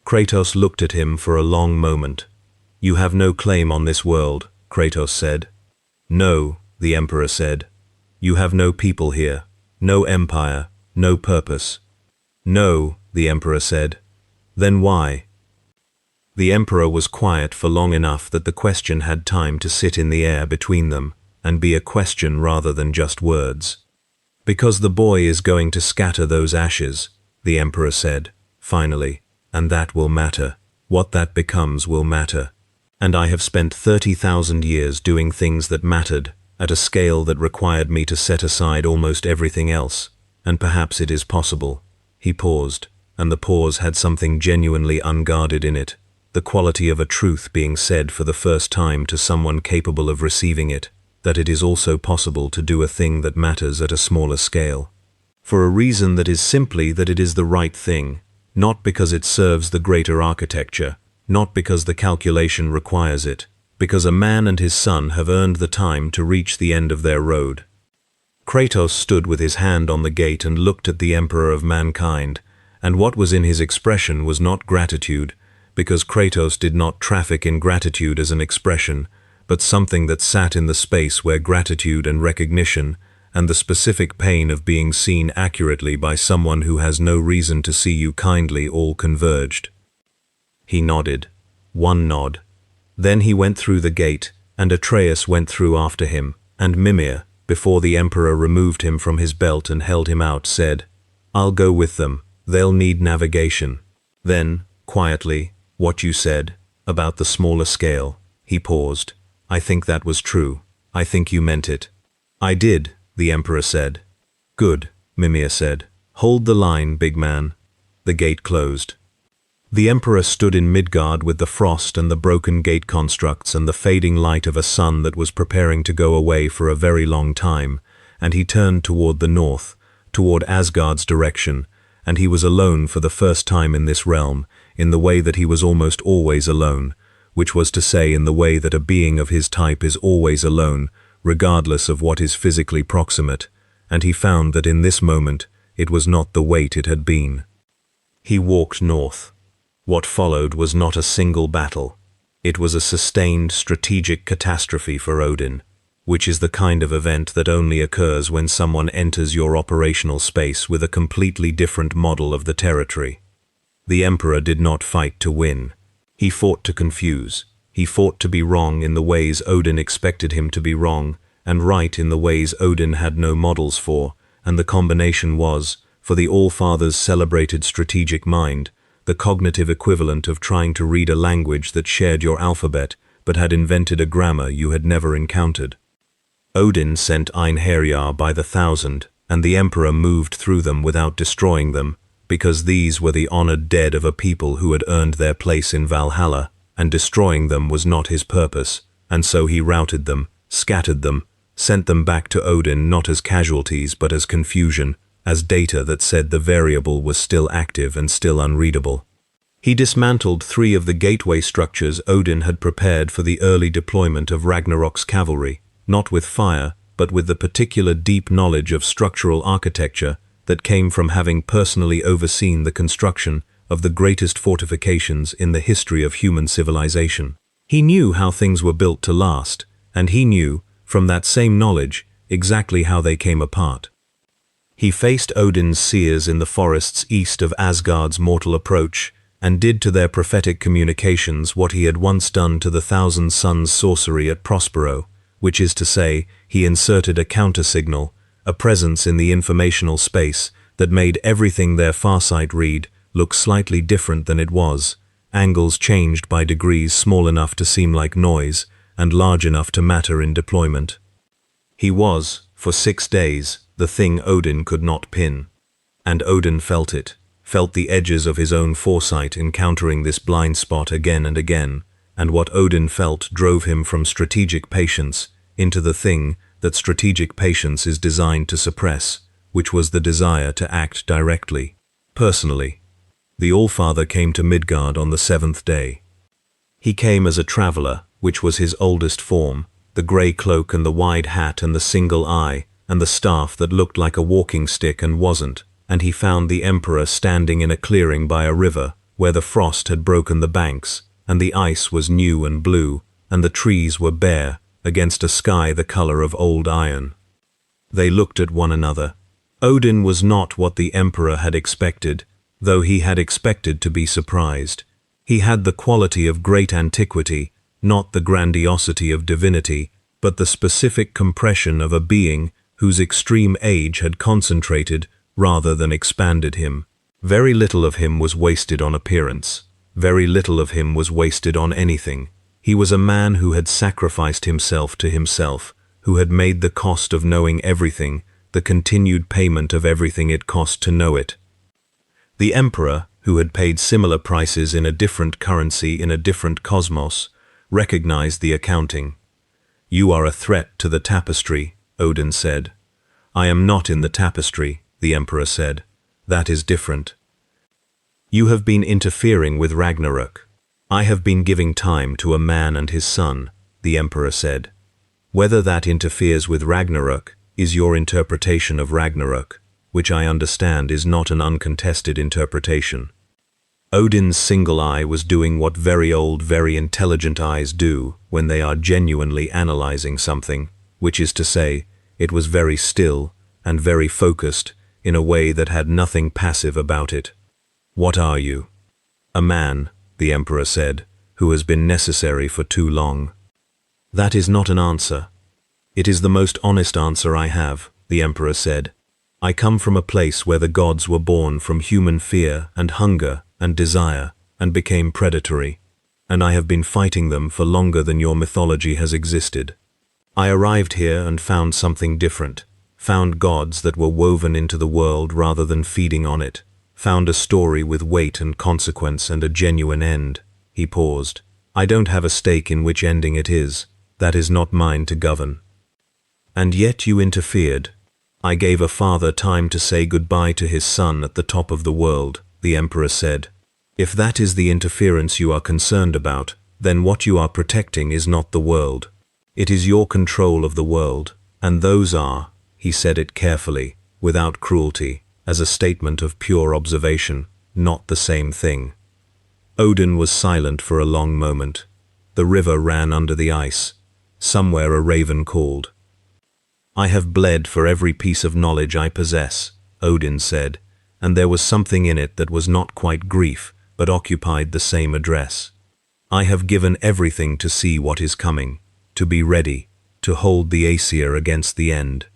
Kratos looked at him for a long moment. "You have no claim on this world," Kratos said. "No," the emperor said. "You have no people here, no empire, no purpose." "No," the emperor said. "Then why?" The emperor was quiet for long enough that the question had time to sit in the air between them and be a question rather than just words. "Because the boy is going to scatter those ashes," the emperor said, finally, "and that will matter. What that becomes will matter. And I have spent 30,000 years doing things that mattered, at a scale that required me to set aside almost everything else, and perhaps it is possible." He paused, and the pause had something genuinely unguarded in it, the quality of a truth being said for the first time to someone capable of receiving it, that it is also possible to do a thing that matters at a smaller scale. For a reason that is simply that it is the right thing, not because it serves the greater architecture, not because the calculation requires it, because a man and his son have earned the time to reach the end of their road. Kratos stood with his hand on the gate and looked at the Emperor of Mankind, and what was in his expression was not gratitude, because Kratos did not traffic in gratitude as an expression, but something that sat in the space where gratitude and recognition and the specific pain of being seen accurately by someone who has no reason to see you kindly all converged. He nodded. One nod. Then he went through the gate, and Atreus went through after him, and Mimir, before the Emperor removed him from his belt and held him out, said, "I'll go with them. They'll need navigation." Then, quietly, "What you said, about the smaller scale." He paused. "I think that was true. I think you meant it." "I did," the Emperor said. "Good," Mimir said. "Hold the line, big man." The gate closed. The emperor stood in Midgard with the frost and the broken gate constructs and the fading light of a sun that was preparing to go away for a very long time, and he turned toward the north, toward Asgard's direction, and he was alone for the first time in this realm, in the way that he was almost always alone, which was to say in the way that a being of his type is always alone, regardless of what is physically proximate, and he found that in this moment it was not the wait it had been. He walked north. What followed was not a single battle. It was a sustained strategic catastrophe for Odin, which is the kind of event that only occurs when someone enters your operational space with a completely different model of the territory. The emperor did not fight to win. He fought to confuse. He fought to be wrong in the ways Odin expected him to be wrong, and right in the ways Odin had no models for, and the combination was, for the All-Father's celebrated strategic mind, the cognitive equivalent of trying to read a language that shared your alphabet but had invented a grammar you had never encountered. Odin sent Einherjar by the 1,000, and the emperor moved through them without destroying them, because these were the honored dead of a people who had earned their place in Valhalla, and destroying them was not his purpose, and so he routed them, scattered them, sent them back to Odin not as casualties but as confusion, as data that said the variable was still active and still unreadable. He dismantled 3 of the gateway structures Odin had prepared for the early deployment of Ragnarok's cavalry, not with fire, but with the particular deep knowledge of structural architecture that came from having personally overseen the construction of the greatest fortifications in the history of human civilization. He knew how things were built to last, and he knew, from that same knowledge, exactly how they came apart. He faced Odin's seers in the forests east of Asgard's mortal approach, and did to their prophetic communications what he had once done to the 1,000 Suns sorcery at Prospero, which is to say, he inserted a counter-signal, a presence in the informational space that made everything their farsight read look slightly different than it was, angles changed by degrees small enough to seem like noise and large enough to matter in deployment. He was, for 6 days, the thing Odin could not pin. And Odin felt it, felt the edges of his own foresight encountering this blind spot again and again, and what Odin felt drove him from strategic patience into the thing that strategic patience is designed to suppress, which was the desire to act directly, personally. The Allfather came to Midgard on the 7th day. He came as a traveler, which was his oldest form, the grey cloak and the wide hat and the single eye, and the staff that looked like a walking stick and wasn't, and he found the emperor standing in a clearing by a river, where the frost had broken the banks, and the ice was new and blue, and the trees were bare, against a sky the color of old iron. They looked at one another. Odin was not what the emperor had expected, though he had expected to be surprised. He had the quality of great antiquity, not the grandiosity of divinity, but the specific compression of a being whose extreme age had concentrated rather than expanded him. Very little of him was wasted on appearance. Very little of him was wasted on anything. He was a man who had sacrificed himself to himself, who had made the cost of knowing everything, the continued payment of everything it cost to know it. The emperor, who had paid similar prices in a different currency in a different cosmos, recognized the accounting. "You are a threat to the tapestry," Odin said. "I am not in the tapestry," the emperor said. "That is different. You have been interfering with Ragnarok. I have been giving time to a man and his son," the emperor said. "Whether that interferes with Ragnarok is your interpretation of Ragnarok, which I understand is not an uncontested interpretation." Odin's single eye was doing what very old, very intelligent eyes do when they are genuinely analyzing something, which is to say, it was very still and very focused in a way that had nothing passive about it. "What are you?" "A man," the emperor said, "who has been necessary for too long." "That is not an answer." "It is the most honest answer I have," the emperor said. "I come from a place where the gods were born from human fear and hunger and desire and became predatory, and I have been fighting them for longer than your mythology has existed. I arrived here and found something different, found gods that were woven into the world rather than feeding on it, found a story with weight and consequence and a genuine end. He paused. I don't have a stake in which ending it is. That is not mine to govern. And yet you interfered. I gave a father time to say goodbye to his son at the top of the world, the emperor said. If that is the interference you are concerned about, then what you are protecting is not the world. It is your control of the world, and those are, he said it carefully, without cruelty, as a statement of pure observation, not the same thing. Odin was silent for a long moment. The river ran under the ice. Somewhere a raven called. I have bled for every piece of knowledge I possess, Odin said, and there was something in it that was not quite grief, but occupied the same address. I have given everything to see what is coming, to be ready, to hold the Aesir against the end.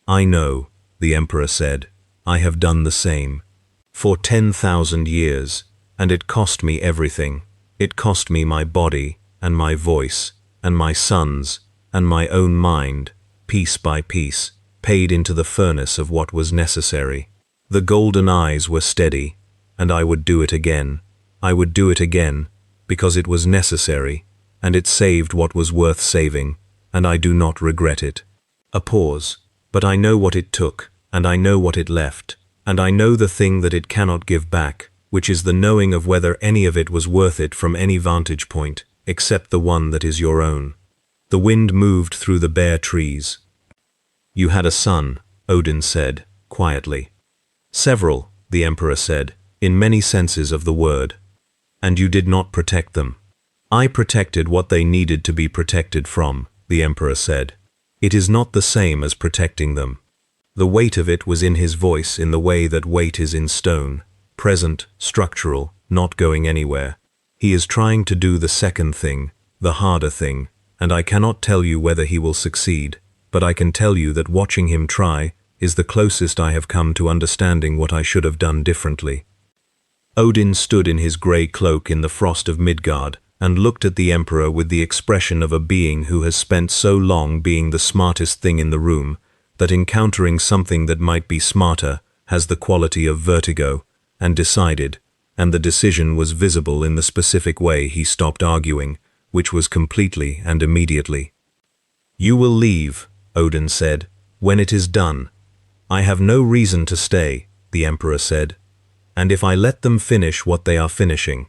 I know, the emperor said, I have done the same. For 10,000 years, and it cost me everything. It cost me my body, and my voice, and my sons, and my own mind, piece by piece, paid into the furnace of what was necessary. The golden eyes were steady, and I would do it again. I would do it again, because it was necessary, and it saved what was worth saving, and I do not regret it. A pause. But I know what it took, and I know what it left, and I know the thing that it cannot give back, which is the knowing of whether any of it was worth it from any vantage point, except the one that is your own. The wind moved through the bare trees. You had a son, Odin said, quietly. Several, the emperor said, in many senses of the word. And you did not protect them. I protected what they needed to be protected from, the emperor said. It is not the same as protecting them. The weight of it was in his voice in the way that weight is in stone, present, structural, not going anywhere. He is trying to do the second thing, the harder thing, and I cannot tell you whether he will succeed, but I can tell you that watching him try is the closest I have come to understanding what I should have done differently. Odin stood in his grey cloak in the frost of Midgard and looked at the emperor with the expression of a being who has spent so long being the smartest thing in the room that encountering something that might be smarter has the quality of vertigo, and decided, and the decision was visible in the specific way he stopped arguing, which was completely and immediately. You will leave, Odin said, when it is done. I have no reason to stay, the emperor said, and if I let them finish what they are finishing,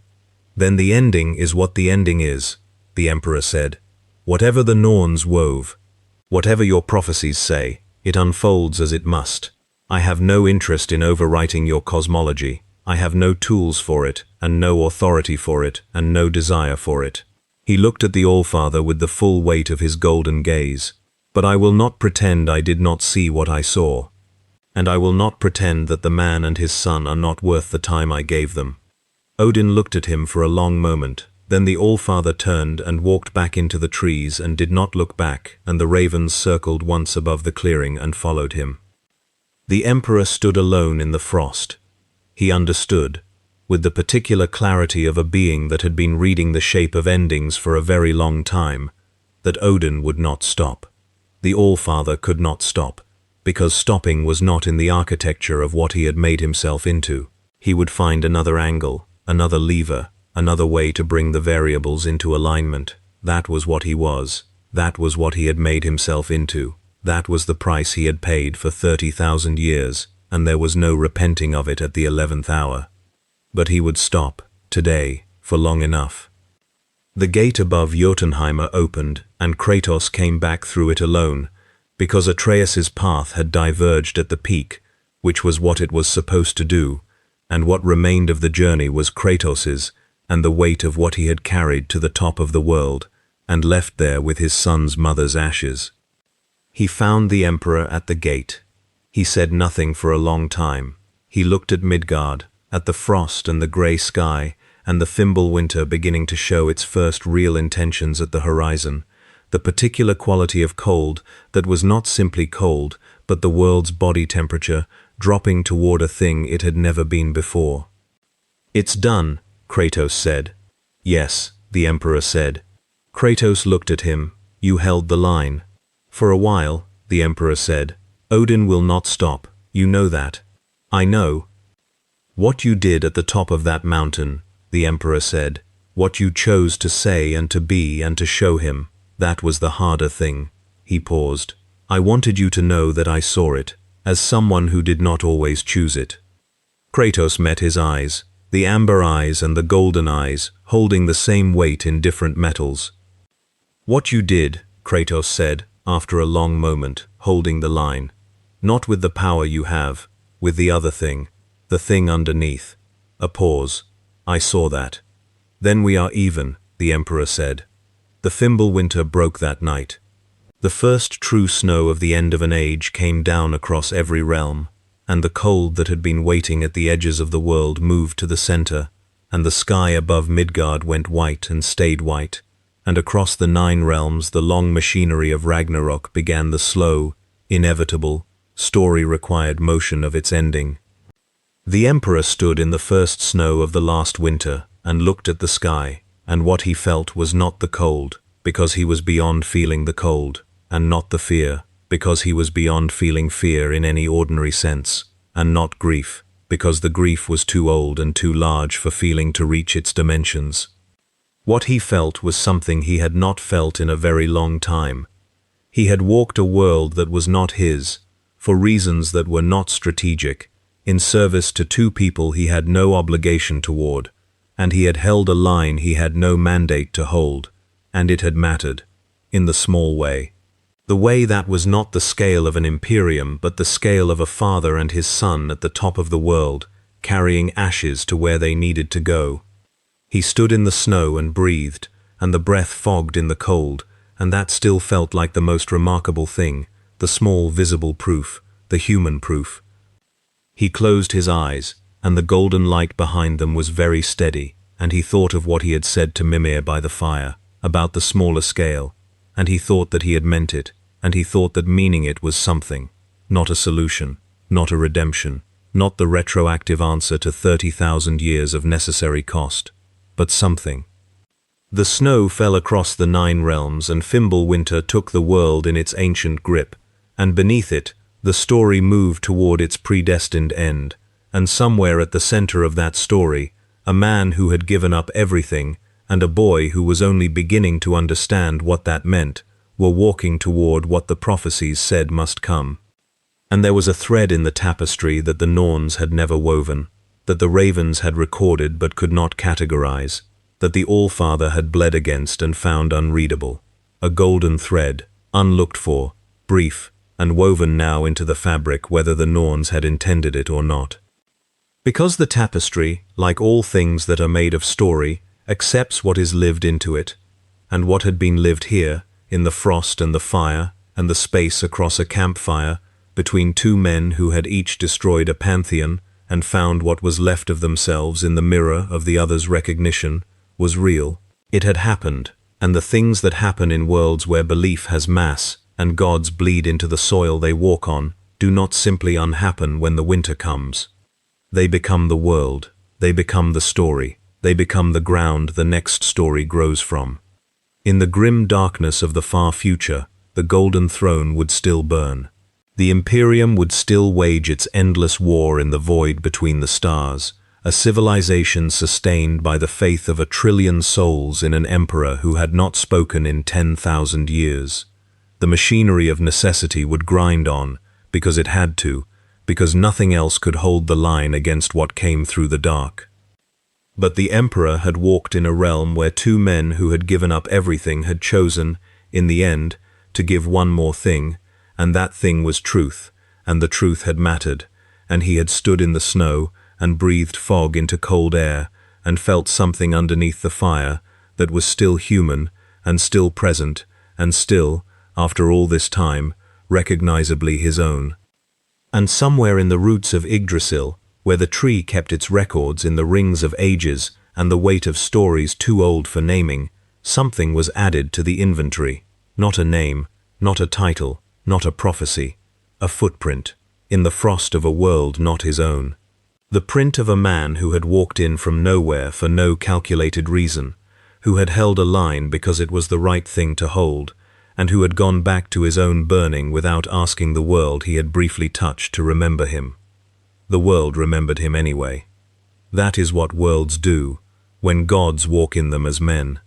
then the ending is what the ending is, the emperor said. Whatever the Norns wove, whatever your prophecies say, it unfolds as it must. I have no interest in overwriting your cosmology. I have no tools for it, and no authority for it, and no desire for it. He looked at the Allfather with the full weight of his golden gaze. But I will not pretend I did not see what I saw. And I will not pretend that the man and his son are not worth the time I gave them. Odin looked at him for a long moment. Then the Allfather turned and walked back into the trees and did not look back, and the ravens circled once above the clearing and followed him. The emperor stood alone in the frost. He understood, with the particular clarity of a being that had been reading the shape of endings for a very long time, that Odin would not stop. The Allfather could not stop, because stopping was not in the architecture of what he had made himself into. He would find another angle, another lever, another way to bring the variables into alignment. That was what he was. That was what he had made himself into. That was the price he had paid for 30,000 years, and there was no repenting of it at the 11th hour. But he would stop, today, for long enough. The gate above Jotunheimer opened, and Kratos came back through it alone, because Atreus's path had diverged at the peak, which was what it was supposed to do, and what remained of the journey was Kratos's, and the weight of what he had carried to the top of the world, and left there with his son's mother's ashes. He found the emperor at the gate. He said nothing for a long time. He looked at Midgard, at the frost and the grey sky, and the Fimbul winter beginning to show its first real intentions at the horizon, the particular quality of cold that was not simply cold, but the world's body temperature dropping toward a thing it had never been before. It's done, Kratos said. Yes, the emperor said. Kratos looked at him. You held the line. For a while, the emperor said. Odin will not stop. You know that. I know. "What you did at the top of that mountain," the emperor said, "what you chose to say and to be and to show him, that was the harder thing." He paused. "I wanted you to know that I saw it, as someone who did not always choose it." Kratos met his eyes, the amber eyes and the golden eyes, holding the same weight in different metals. "What you did," Kratos said, after a long moment, holding the line. "Not with the power you have, with the other thing, the thing underneath." A pause. "I saw that." "Then we are even," the emperor said. The Fimbulwinter broke that night. The first true snow of the end of an age came down across every realm, and the cold that had been waiting at the edges of the world moved to the center, and the sky above Midgard went white and stayed white, and across the 9 realms the long machinery of Ragnarok began the slow, inevitable, story-required motion of its ending. The emperor stood in the first snow of the last winter and looked at the sky, and what he felt was not the cold, because he was beyond feeling the cold, and not the fear, because he was beyond feeling fear in any ordinary sense, and not grief, because the grief was too old and too large for feeling to reach its dimensions. What he felt was something he had not felt in a very long time. He had walked a world that was not his, for reasons that were not strategic, in service to 2 people he had no obligation toward, and he had held a line he had no mandate to hold, and it had mattered, in the small way. The way that was not the scale of an imperium, but the scale of a father and his son at the top of the world, carrying ashes to where they needed to go. He stood in the snow and breathed, and the breath fogged in the cold, and that still felt like the most remarkable thing, the small visible proof, the human proof. He closed his eyes, and the golden light behind them was very steady, and he thought of what he had said to Mimir by the fire, about the smaller scale, and he thought that he had meant it, and he thought that meaning it was something, not a solution, not a redemption, not the retroactive answer to 30,000 years of necessary cost, but something. The snow fell across the 9 realms, and Fimbulwinter took the world in its ancient grip, and beneath it, the story moved toward its predestined end, and somewhere at the center of that story, a man who had given up everything, and a boy who was only beginning to understand what that meant, were walking toward what the prophecies said must come. And there was a thread in the tapestry that the Norns had never woven, that the ravens had recorded but could not categorize, that the Allfather had bled against and found unreadable. A golden thread, unlooked for, brief, and woven now into the fabric whether the Norns had intended it or not. Because the tapestry, like all things that are made of story, accepts what is lived into it, and what had been lived here, in the frost and the fire, and the space across a campfire, between 2 men who had each destroyed a pantheon, and found what was left of themselves in the mirror of the other's recognition, was real. It had happened, and the things that happen in worlds where belief has mass, and gods bleed into the soil they walk on, do not simply unhappen when the winter comes. They become the world, they become the story, they become the ground the next story grows from. In the grim darkness of the far future, the Golden Throne would still burn. The Imperium would still wage its endless war in the void between the stars, a civilization sustained by the faith of 1 trillion souls in an emperor who had not spoken in 10,000 years. The machinery of necessity would grind on, because it had to, because nothing else could hold the line against what came through the dark. But the emperor had walked in a realm where 2 men who had given up everything had chosen, in the end, to give one more thing, and that thing was truth, and the truth had mattered, and he had stood in the snow and breathed fog into cold air and felt something underneath the fire that was still human and still present and still, after all this time, recognizably his own. And somewhere in the roots of Yggdrasil, where the tree kept its records in the rings of ages and the weight of stories too old for naming, something was added to the inventory, not a name, not a title, not a prophecy, a footprint, in the frost of a world not his own. The print of a man who had walked in from nowhere for no calculated reason, who had held a line because it was the right thing to hold, and who had gone back to his own burning without asking the world he had briefly touched to remember him. The world remembered him anyway. That is what worlds do, when gods walk in them as men.